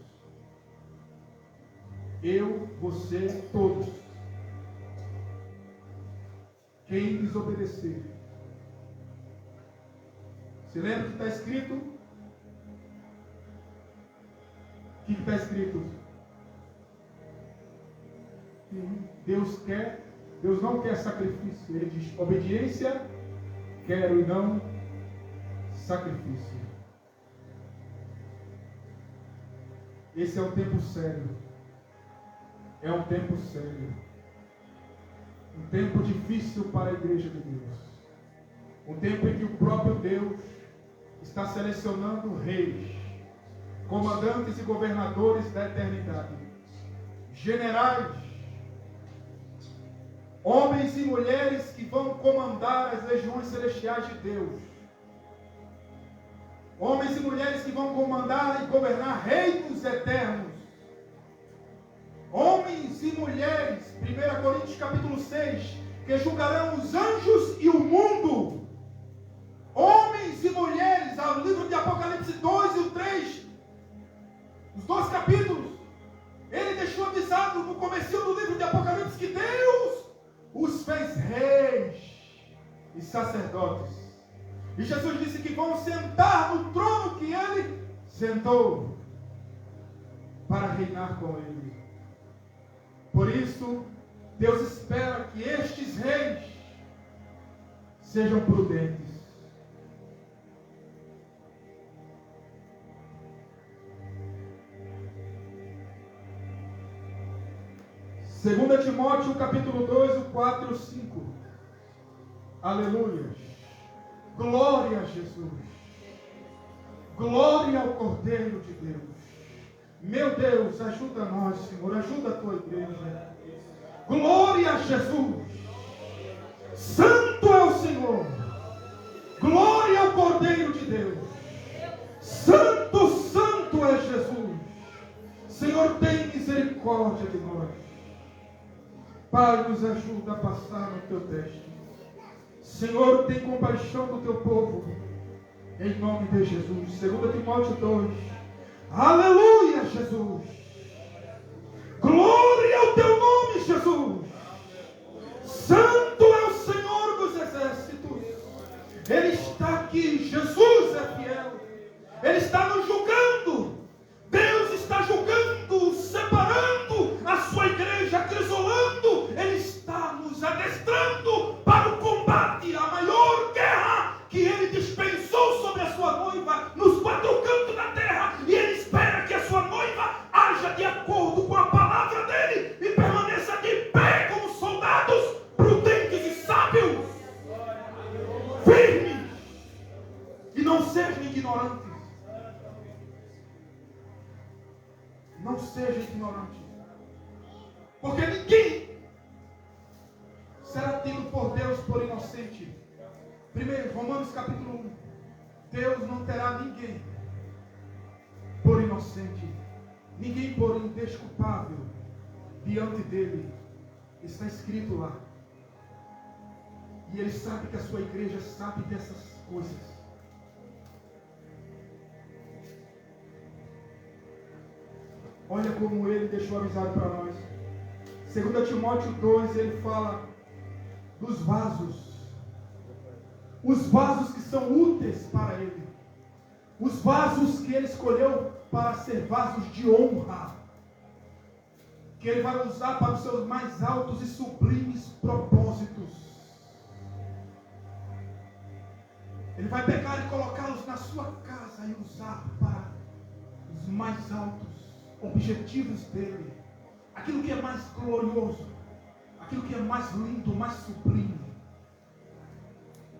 Eu, você, todos. Quem desobedecer. Você lembra que está escrito? O que está escrito? Deus não quer sacrifício. Ele diz: obediência quero e não sacrifício. Esse é um tempo sério. É um tempo sério. Um tempo difícil para a igreja de Deus. Um tempo em que o próprio Deus está selecionando reis, comandantes e governadores da eternidade, generais, homens e mulheres que vão comandar as legiões celestiais de Deus, homens e mulheres que vão comandar e governar reinos eternos, homens e mulheres, 1 Coríntios capítulo 6, que julgarão os anjos e o mundo, homens e mulheres, ao livro de Apocalipse 2 e o 3, os 2 capítulos, ele deixou avisado no comecinho do livro de Apocalipse que Deus os fez reis e sacerdotes. E Jesus disse que vão sentar no trono que ele sentou para reinar com ele. Por isso, Deus espera que estes reis sejam prudentes. Segunda Timóteo, capítulo 2, o 4 e o 5. Aleluia. Glória a Jesus. Glória ao Cordeiro de Deus. Meu Deus, ajuda nós, Senhor. Ajuda a tua igreja. Glória a Jesus. Santo é o Senhor. Glória ao Cordeiro de Deus. Santo, santo é Jesus. Senhor, tem misericórdia de nós. Pai, nos ajuda a passar no teu teste. Senhor, tem compaixão do teu povo. Em nome de Jesus. 2 Timóteo 2. Aleluia, Jesus. Glória ao teu nome, Jesus. que Jesus é fiel. Ele está nos julgando. Deus está julgando, separando a sua igreja, acrisolando. Ele está nos adestrando para o combate, a maior guerra que Ele dispensou sobre a sua noiva nos quatro cantos da terra. E Ele espera que a sua noiva haja de acordo com a palavra dEle e permaneça de pé como soldados prudentes e sábios, firmes, e não sejam ignorantes. Não seja ignorante, porque ninguém será tido por Deus por inocente. Primeiro, Romanos capítulo 1. Deus não terá ninguém por inocente, ninguém por indesculpável diante dele. Está escrito lá. E Ele sabe que a sua igreja sabe dessas coisas. Olha como Ele deixou avisado para nós. 2 Timóteo 2, ele fala dos vasos. Os vasos que são úteis para Ele. Os vasos que Ele escolheu para ser vasos de honra. Que Ele vai usar para os seus mais altos e sublimes propósitos. Ele vai pegar e colocá-los na sua casa e usar para os mais altos objetivos dele, aquilo que é mais glorioso, aquilo que é mais lindo, mais sublime.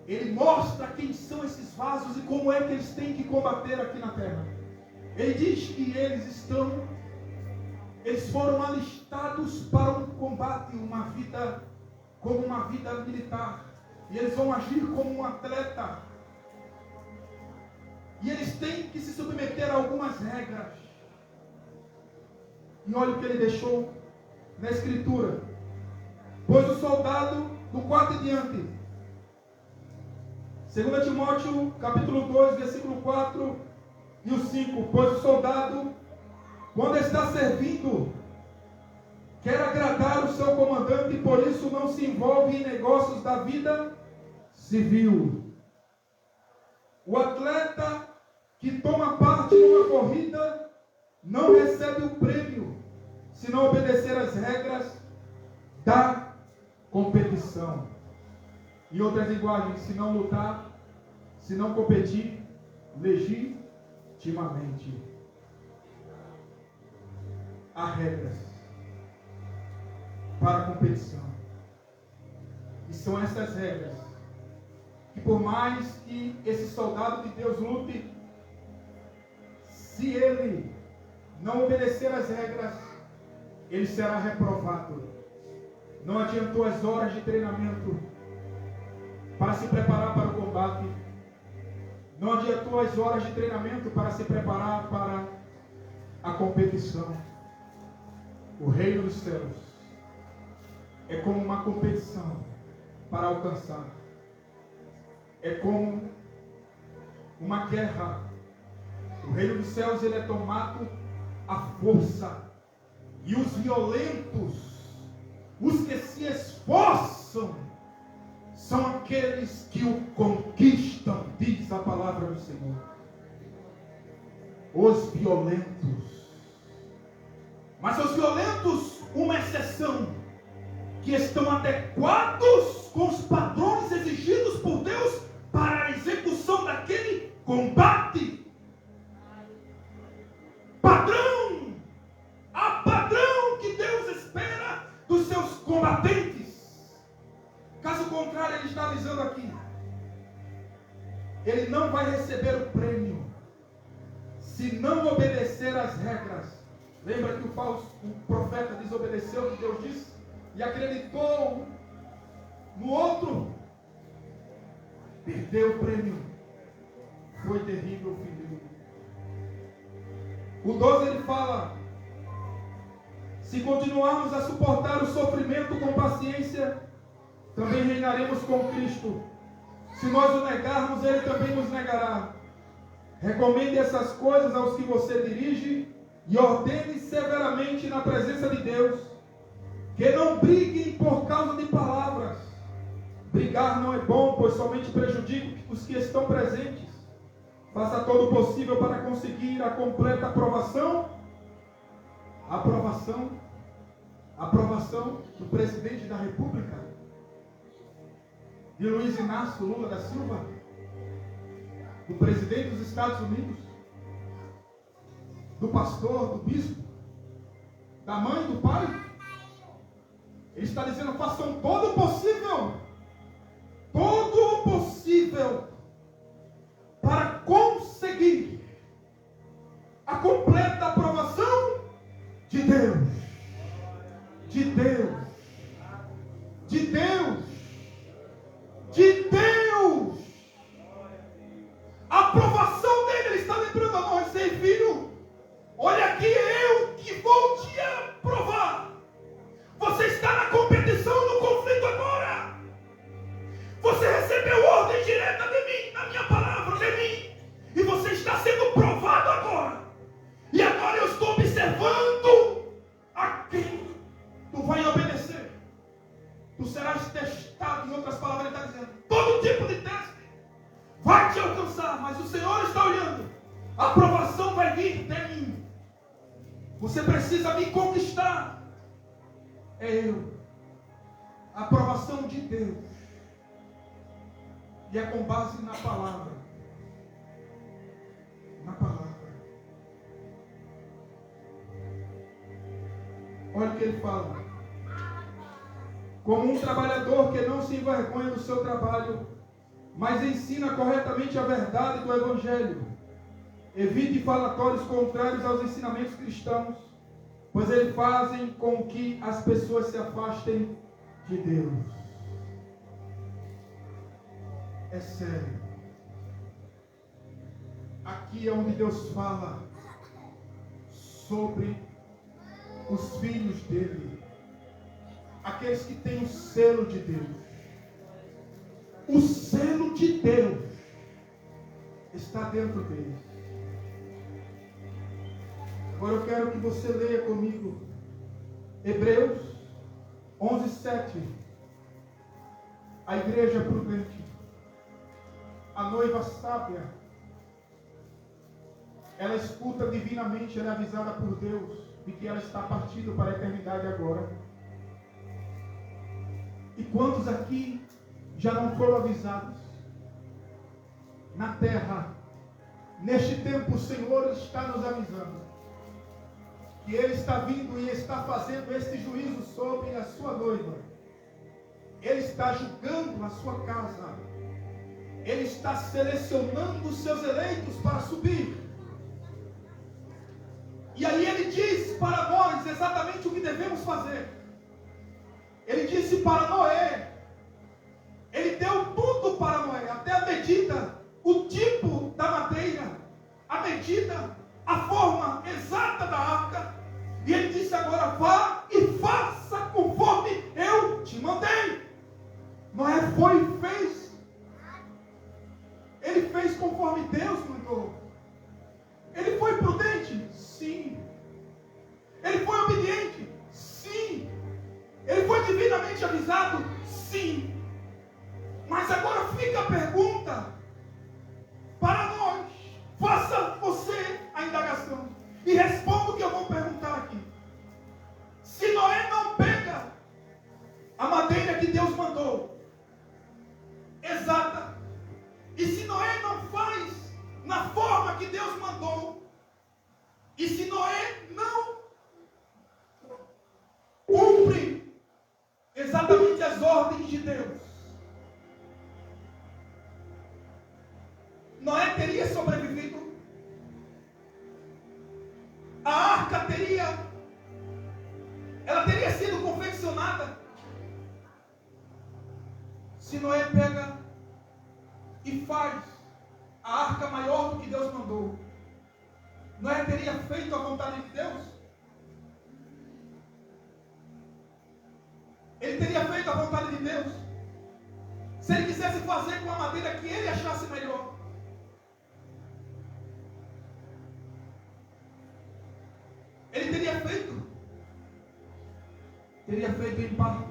Ele mostra quem são esses vasos e como é que eles têm que combater aqui na terra. Ele diz que eles foram alistados para um combate, como uma vida militar, e eles vão agir como um atleta, e eles têm que se submeter a algumas regras. E olha o que ele deixou na escritura. Pois o soldado, do 4 em diante, 2 Timóteo capítulo 2, versículo 4 e o 5. Pois o soldado, quando está servindo, quer agradar o seu comandante, e por isso não se envolve em negócios da vida civil. O atleta que toma parte numa corrida não recebe o prêmio se não obedecer às regras da competição. Em outras linguagens, se não lutar, se não competir legitimamente. Há regras para a competição. E são essas regras que, por mais que esse soldado de Deus lute, se ele não obedecer às regras, ele será reprovado. Não adiantou as horas de treinamento para se preparar para o combate. Não adiantou as horas de treinamento para se preparar para a competição. O reino dos céus é como uma competição para alcançar. É como uma guerra. O reino dos céus, ele é tomado à força. E os violentos, os que se esforçam, são aqueles que o conquistam, diz a palavra do Senhor. Os violentos. Mas os violentos, uma exceção, que estão adequados com os padrões exigidos por Deus para a execução daquele combate. Padrão, há padrão que Deus espera dos seus combatentes. Caso contrário, ele está avisando aqui, ele não vai receber o prêmio se não obedecer às regras. Lembra que o profeta desobedeceu o que Deus disse e acreditou no outro? Perdeu o prêmio. Foi terrível o fim dele. O 12 ele fala: se continuarmos a suportar o sofrimento com paciência, também reinaremos com Cristo. Se nós o negarmos, Ele também nos negará. Recomende essas coisas aos que você dirige e ordene severamente na presença de Deus que não briguem por causa de palavras, Brigar não é bom, pois somente prejudica os que estão presentes. Faça todo o possível para conseguir a completa aprovação do presidente da República, de Luiz Inácio Lula da Silva, do presidente dos Estados Unidos, do pastor, do bispo, da mãe, do pai. Ele está dizendo: façam todo o possível para conseguir a completa aprovação de Deus. De Deus. De Deus. De Deus. A aprovação dele. Ele está lembrando a nós: ei, filho, olha aqui, eu que vou te aprovar. Você está na competição, no conflito agora. Você recebeu ordem direta de mim, na minha palavra, de mim. E você está sendo provado agora. E agora eu estou observando a quem tu vai obedecer. Tu serás testado. Em outras palavras, ele está dizendo: todo tipo de teste vai te alcançar, mas o Senhor está olhando. A aprovação vai vir de mim. Você precisa me conquistar. É eu. A aprovação de Deus. E é com base na palavra. Na palavra. Olha o que ele fala: como um trabalhador que não se envergonha do seu trabalho, mas ensina corretamente a verdade do Evangelho. Evite falatórios contrários aos ensinamentos cristãos, pois eles fazem com que as pessoas se afastem de Deus. É sério. Aqui é onde Deus fala sobre os filhos dele, aqueles que têm o selo de Deus. O selo de Deus está dentro deles. Agora eu quero que você leia comigo Hebreus 11:7. A igreja prudente, a noiva sábia, ela escuta divinamente, ela é avisada por Deus de que ela está partindo para a eternidade agora. E quantos aqui já não foram avisados? Na terra, neste tempo, o Senhor está nos avisando que Ele está vindo e está fazendo este juízo sobre a sua noiva. Ele está julgando a sua casa. Ele está selecionando os seus eleitos para subir. E aí Ele diz para nós exatamente o que devemos fazer. Ele disse para Noé, Ele deu tudo para Noé, até a medida, o tipo da madeira, a medida, a forma exata da arca. E Ele disse agora: vá e faça conforme eu te mandei. Noé foi e fez. Ele fez conforme Deus mandou. Ele foi prudente? Sim. Ele foi obediente? Sim. Ele foi divinamente avisado? Sim. Mas agora fica a pergunta para nós. Faça você a indagação e responda o que eu vou perguntar aqui. Se Noé não pega a madeira que Deus mandou, exata, e se Noé não faz na forma que Deus mandou, e se Noé não cumpre exatamente as ordens de Deus, Noé teria sobrevivido? A arca ela teria sido confeccionada? Se Noé pega e faz a arca maior do que Deus mandou, Noé teria feito a vontade de Deus? Ele teria feito a vontade de Deus? Se ele quisesse fazer com a madeira que ele achasse melhor? Ele teria feito? Teria feito em parte.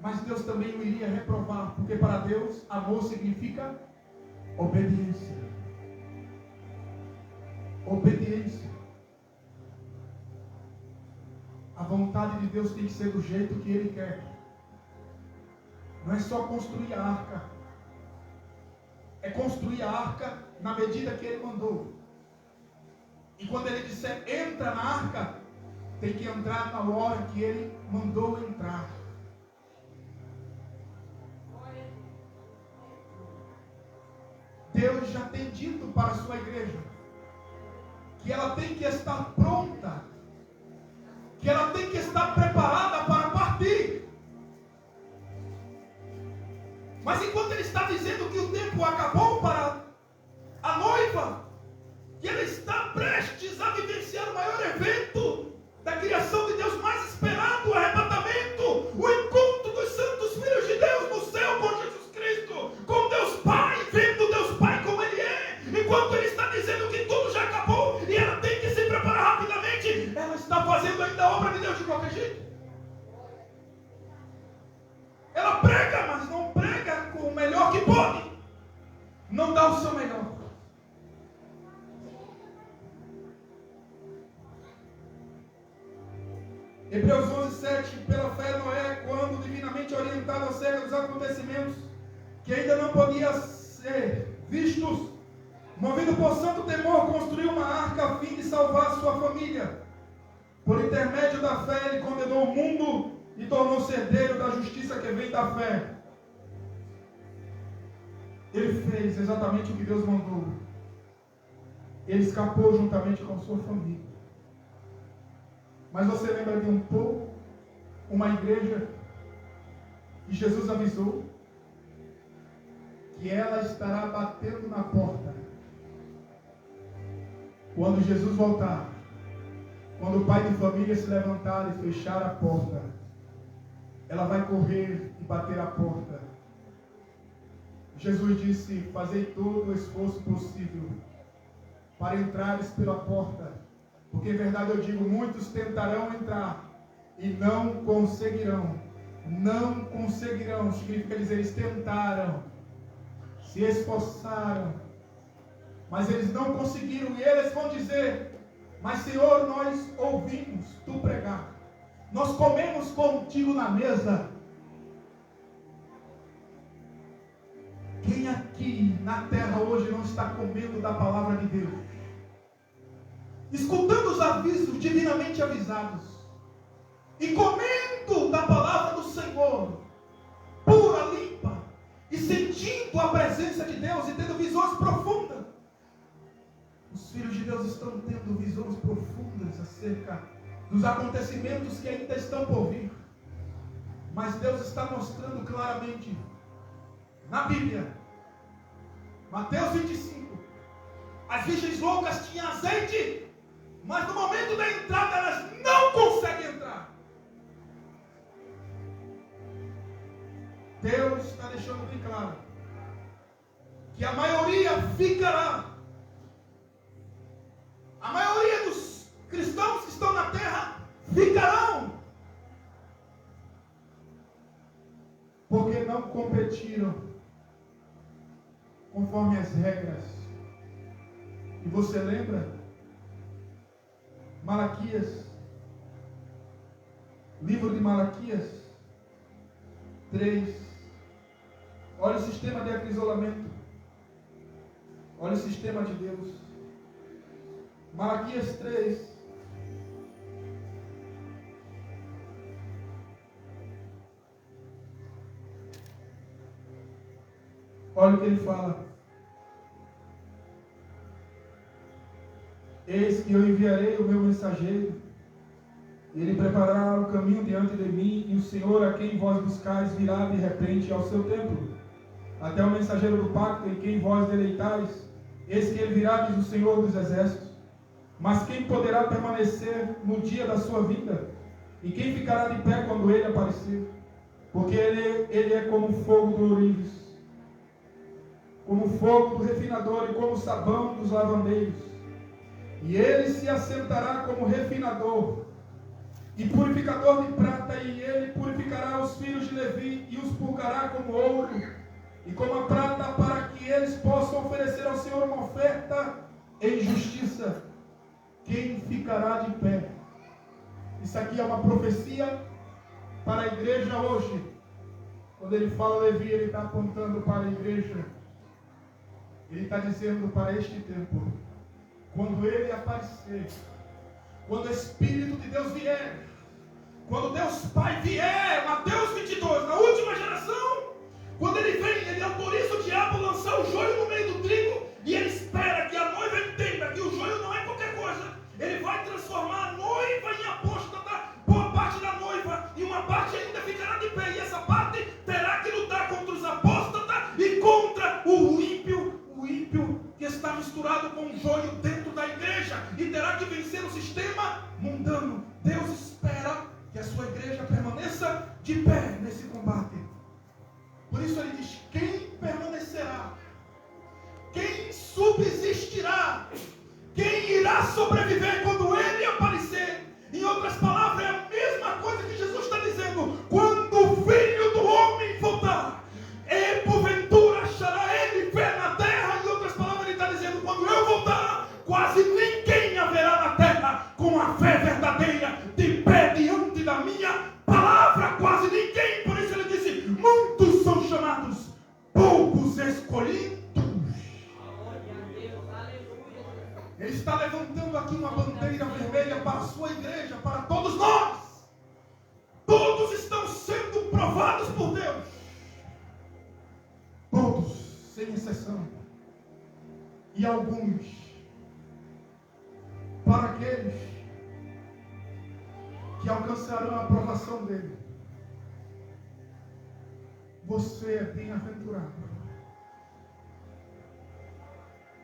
mas Deus também o iria reprovar, porque para Deus amor significa obediência. Obediência. A vontade de Deus tem que ser do jeito que Ele quer. Não é só construir a arca. É construir a arca na medida que Ele mandou. E quando Ele disser entra na arca, tem que entrar na hora que Ele mandou entrar. Deus já tem dito para a sua igreja que ela tem que estar pronta, que ela tem que estar preparada para partir. Mas enquanto Ele está dizendo que o tempo acabou para a noiva, que ela está prestes a vivenciar o maior evento da criação de Deus mais esperado, o arrebatamento, o encontro dos santos filhos de Deus no céu com Jesus Cristo, com Deus Pai, vendo Deus Pai como Ele é. Enquanto Ele está dizendo que tudo já acabou e ela tem que se preparar rapidamente, ela está fazendo ainda a obra de Deus de qualquer jeito. Ela prega, mas não prega com o melhor que pode. Não dá o seu melhor. Hebreus 11:7, pela fé Noé, quando divinamente orientado acerca dos acontecimentos que ainda não podiam ser vistos, movido por santo temor, construiu uma arca a fim de salvar sua família. Por intermédio da fé, ele condenou o mundo e tornou-se herdeiro da justiça que vem da fé. Ele fez exatamente o que Deus mandou. Ele escapou juntamente com sua família. Mas você lembra de um povo, uma igreja, que Jesus avisou que ela estará batendo na porta. Quando Jesus voltar, quando o pai de família se levantar e fechar a porta, ela vai correr e bater a porta. Jesus disse: fazei todo o esforço possível para entrares pela porta. Porque em verdade eu digo, muitos tentarão entrar e não conseguirão. Não conseguirão, significa dizer, eles tentaram, se esforçaram, mas eles não conseguiram. E eles vão dizer: mas Senhor, nós ouvimos tu pregar, nós comemos contigo na mesa. Quem aqui na terra hoje não está comendo da palavra de Deus? Escutando os avisos divinamente avisados e comendo da palavra do Senhor, pura, limpa, e sentindo a presença de Deus e tendo visões profundas. Os filhos de Deus estão tendo visões profundas acerca dos acontecimentos que ainda estão por vir. Mas Deus está mostrando claramente na Bíblia, Mateus 25, as virgens loucas tinham azeite, mas no momento da entrada elas não conseguem entrar. Deus está deixando bem claro que a maioria ficará. A maioria dos cristãos que estão na terra ficarão, porque não competiram conforme as regras. E você lembra? Malaquias, livro de Malaquias 3. Olha o sistema de acrisolamento. Olha o sistema de Deus. Malaquias 3. Olha o que ele fala. Eis que eu enviarei o meu mensageiro, ele preparará o caminho diante de mim, e o Senhor a quem vós buscais virá de repente ao seu templo. Até o mensageiro do pacto em quem vós deleitais, eis que ele virá, diz o Senhor dos exércitos. Mas quem poderá permanecer no dia da sua vinda? E quem ficará de pé quando ele aparecer? Porque ele é como o fogo do ourives, como o fogo do refinador e como o sabão dos lavandeiros. E ele se assentará como refinador e purificador de prata, e ele purificará os filhos de Levi e os purgará como ouro e como a prata, para que eles possam oferecer ao Senhor uma oferta em justiça. Quem ficará de pé? Isso aqui é uma profecia para a igreja hoje. Quando ele fala Levi, ele está apontando para a igreja. Ele está dizendo para este tempo, quando ele aparecer, quando o Espírito de Deus vier, quando Deus Pai vier, Mateus 22, na última geração, quando ele vem, ele autoriza o diabo a lançar o joio no meio do trigo, e ele espera que a noiva entenda que o joio não é qualquer coisa. Ele vai transformar a noiva em apóstata, boa parte da noiva, e uma parte ainda ficará de pé, e essa parte terá que lutar contra os apóstatas e contra o ímpio que está misturado com o joio dentro da igreja, e terá que vencer o sistema mundano. Deus espera que a sua igreja permaneça de pé nesse combate. Por isso ele diz: quem permanecerá? Quem subsistirá? Quem irá sobreviver quando ele aparecer? Em outras palavras, é a mesma coisa que Jesus está dizendo: quando o Filho do Homem voltar, e porventura achará ele fé na terra. Em outras palavras, ele está dizendo: quando eu voltar, quase ninguém haverá na terra com a fé verdadeira, de pé diante da minha palavra. Quase ninguém. Por isso ele disse: muitos são chamados, poucos escolhidos. Ele está levantando aqui uma bandeira vermelha para a sua igreja, para todos nós. Todos estão sendo provados por Deus. Todos, sem exceção. E alguns, para aqueles que alcançarão a aprovação dele, você é bem-aventurado.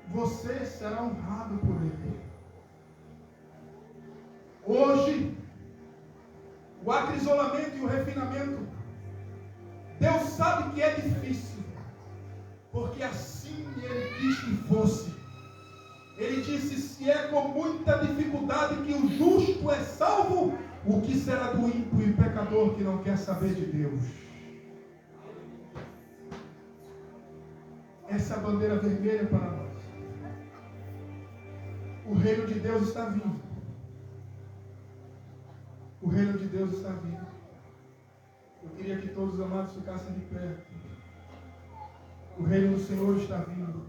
Você será honrado por ele. Hoje, o acrisolamento e o refinamento, Deus sabe que é difícil, porque assim ele quis que fosse. Ele disse: se é com muita dificuldade que o justo é salvo, o que será do ímpio e pecador que não quer saber de Deus? Essa é a bandeira vermelha para nós. O reino de Deus está vindo. O reino de Deus está vindo. Eu queria que todos os amados ficassem de pé. O reino do Senhor está vindo.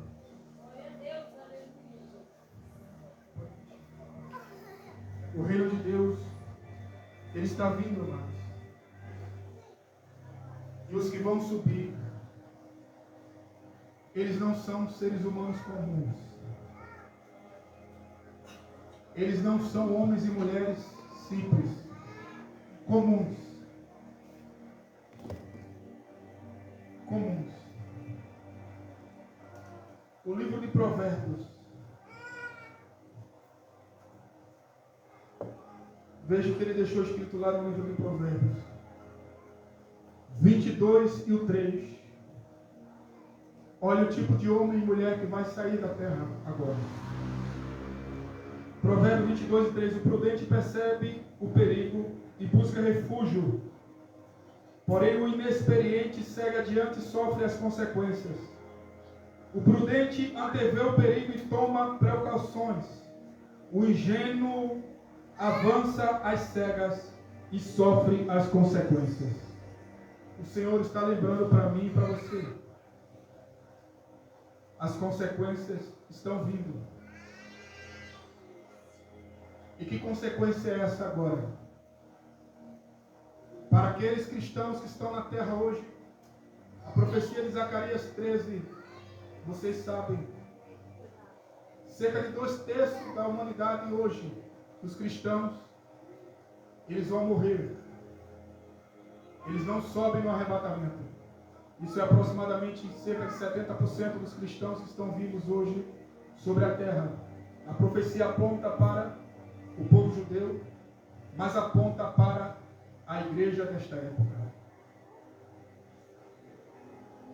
O reino de Deus, ele está vindo, amados. E os que vão subir, eles não são seres humanos comuns. Eles não são homens e mulheres simples, comuns. Comuns. O livro de Provérbios. Veja o que ele deixou escrito lá no livro de Provérbios. 22 e o 3. Olha o tipo de homem e mulher que vai sair da terra agora. Provérbios 22 e 3. O prudente percebe o perigo e busca refúgio. Porém o inexperiente segue adiante e sofre as consequências. O prudente antevê o perigo e toma precauções. O ingênuo avança às cegas e sofre as consequências. O Senhor está lembrando para mim e para você. As consequências estão vindo. E que consequência é essa agora? Para aqueles cristãos que estão na terra hoje, a profecia de Zacarias 13, vocês sabem, cerca de 2/3 da humanidade hoje, os cristãos, eles vão morrer. Eles não sobem no arrebatamento. Isso é aproximadamente cerca de 70% dos cristãos que estão vivos hoje sobre a terra. A profecia aponta para o povo judeu, mas aponta para a igreja desta época.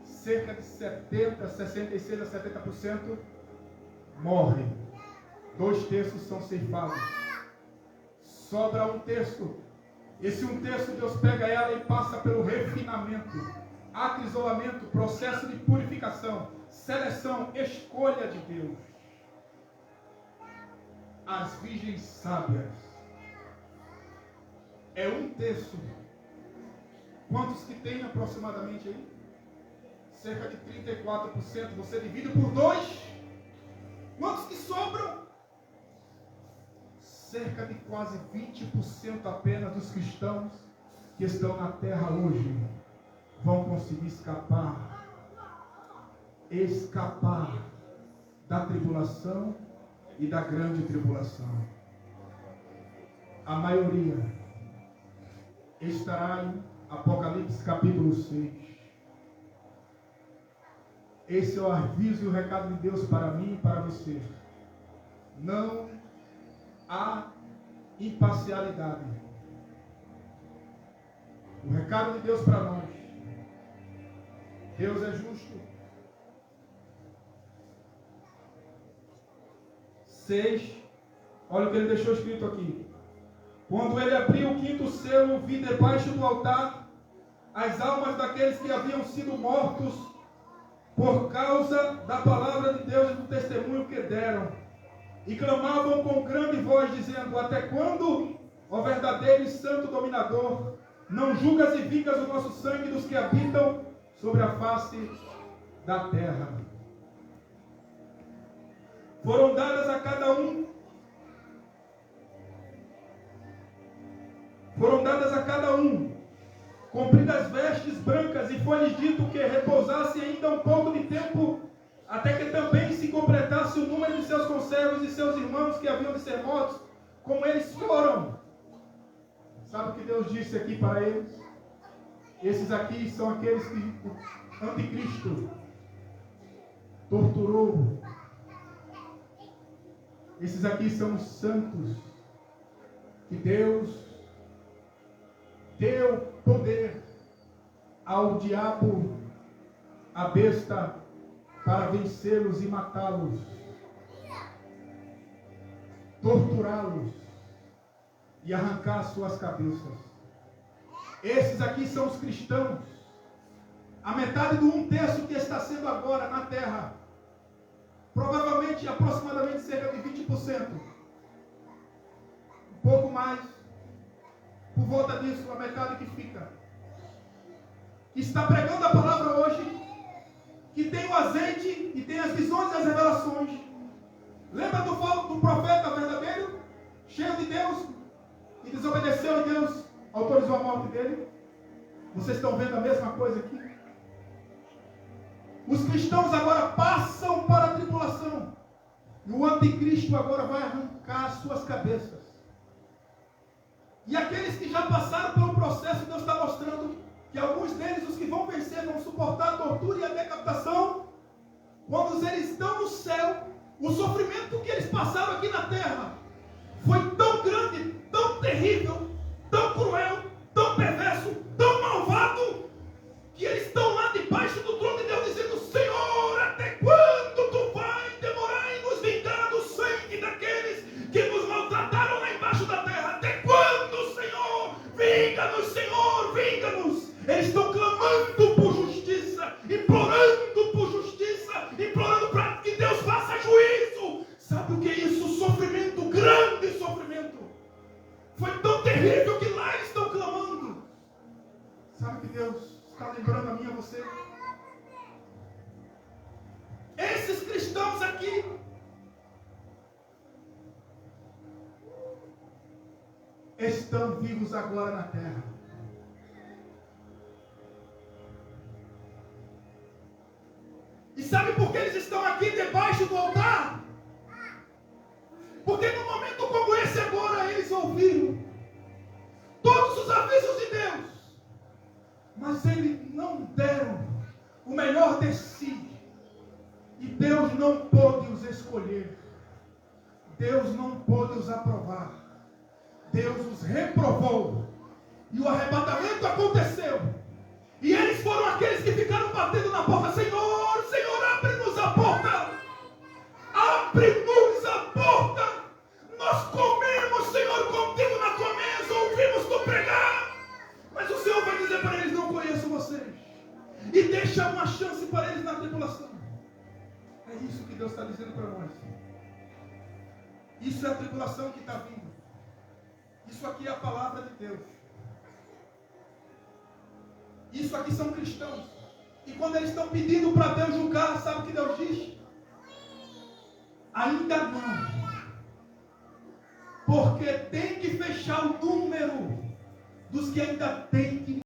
Cerca de 66 a 70% morrem. 2/3 são ceifados. Sobra 1/3 Esse 1/3, Deus pega ela e passa pelo refinamento, acrisolamento, processo de purificação, seleção, escolha de Deus. As virgens sábias. É 1/3. Quantos que tem aproximadamente aí? Cerca de 34%. Você divide por 2. Quantos que sobram? Cerca de quase 20% apenas dos cristãos que estão na terra hoje vão conseguir escapar da tribulação e da grande tribulação. A maioria estará em Apocalipse capítulo 6. Esse é o aviso e o recado de Deus para mim e para você. Não há imparcialidade. O recado de Deus para nós. Deus é justo. 6. Olha o que ele deixou escrito aqui. Quando ele abriu o 5º selo, vi debaixo do altar as almas daqueles que haviam sido mortos por causa da palavra de Deus e do testemunho que deram. E clamavam com grande voz, dizendo: até quando, ó verdadeiro e santo dominador, não julgas e vingas o nosso sangue dos que habitam sobre a face da terra? Foram dadas a cada um compridas vestes brancas, e foi-lhes dito que repousasse ainda um pouco de tempo, até que também se completasse o número de seus conservos e seus irmãos que haviam de ser mortos, como eles foram. Sabe o que Deus disse aqui para eles? Esses aqui são aqueles que o anticristo torturou. Esses aqui são os santos que Deus deu poder ao diabo, a besta, para vencê-los e matá-los, torturá-los e arrancar suas cabeças. Esses aqui são os cristãos. A metade do 1/3 que está sendo agora na terra, provavelmente aproximadamente cerca de 20%, um pouco mais, por volta disso, a metade que fica, que está pregando a palavra hoje, que tem o azeite e tem as visões e as revelações. Lembra do profeta verdadeiro, cheio de Deus, que desobedeceu e Deus autorizou a morte dele? Vocês estão vendo a mesma coisa aqui? Os cristãos agora passam para a tribulação, e o anticristo agora vai arrancar suas cabeças. E aqueles que já passaram pelo processo, Deus está mostrando que alguns deles, os que vão vencer, vão suportar a tortura e a decapitação. Quando eles estão no céu, o sofrimento que eles passaram aqui na terra foi tão grande, tão terrível, tão cruel, tão perverso, tão malvado, que eles estão lá debaixo do trono de Deus dizendo: Senhor, até quando tu vai demorar em nos vingar do sangue daqueles que nos maltrataram lá embaixo da terra? Até quando, Senhor? Vinga-nos, Senhor, vinga-nos. Eles estão clamando por justiça, implorando por justiça, implorando para que Deus faça juízo. Sabe o que é isso? Sofrimento, grande sofrimento. Foi tão terrível que lá eles estão clamando. Sabe o que Deus está lembrando a mim e a você? Esses cristãos aqui estão vivos agora na terra. E sabe por que eles estão aqui debaixo do altar? Porque num momento como esse agora, eles ouviram todos os avisos de Deus, mas eles não deram o melhor de si, e Deus não pôde os escolher, Deus não pôde os aprovar, Deus os reprovou, e o arrebatamento aconteceu, e eles foram aqueles que ficaram batendo na porta: Senhor, Senhor, abre-nos a porta, abre-nos a porta, nós comemos, Senhor, contigo na tua mesa, ouvimos tu pregar, deixar uma chance para eles na tribulação. É isso que Deus está dizendo para nós. Isso é a tribulação que está vindo. Isso aqui é a palavra de Deus. Isso aqui são cristãos. E quando eles estão pedindo para Deus julgar, sabe o que Deus diz? Ainda não. Porque tem que fechar o número dos que ainda têm que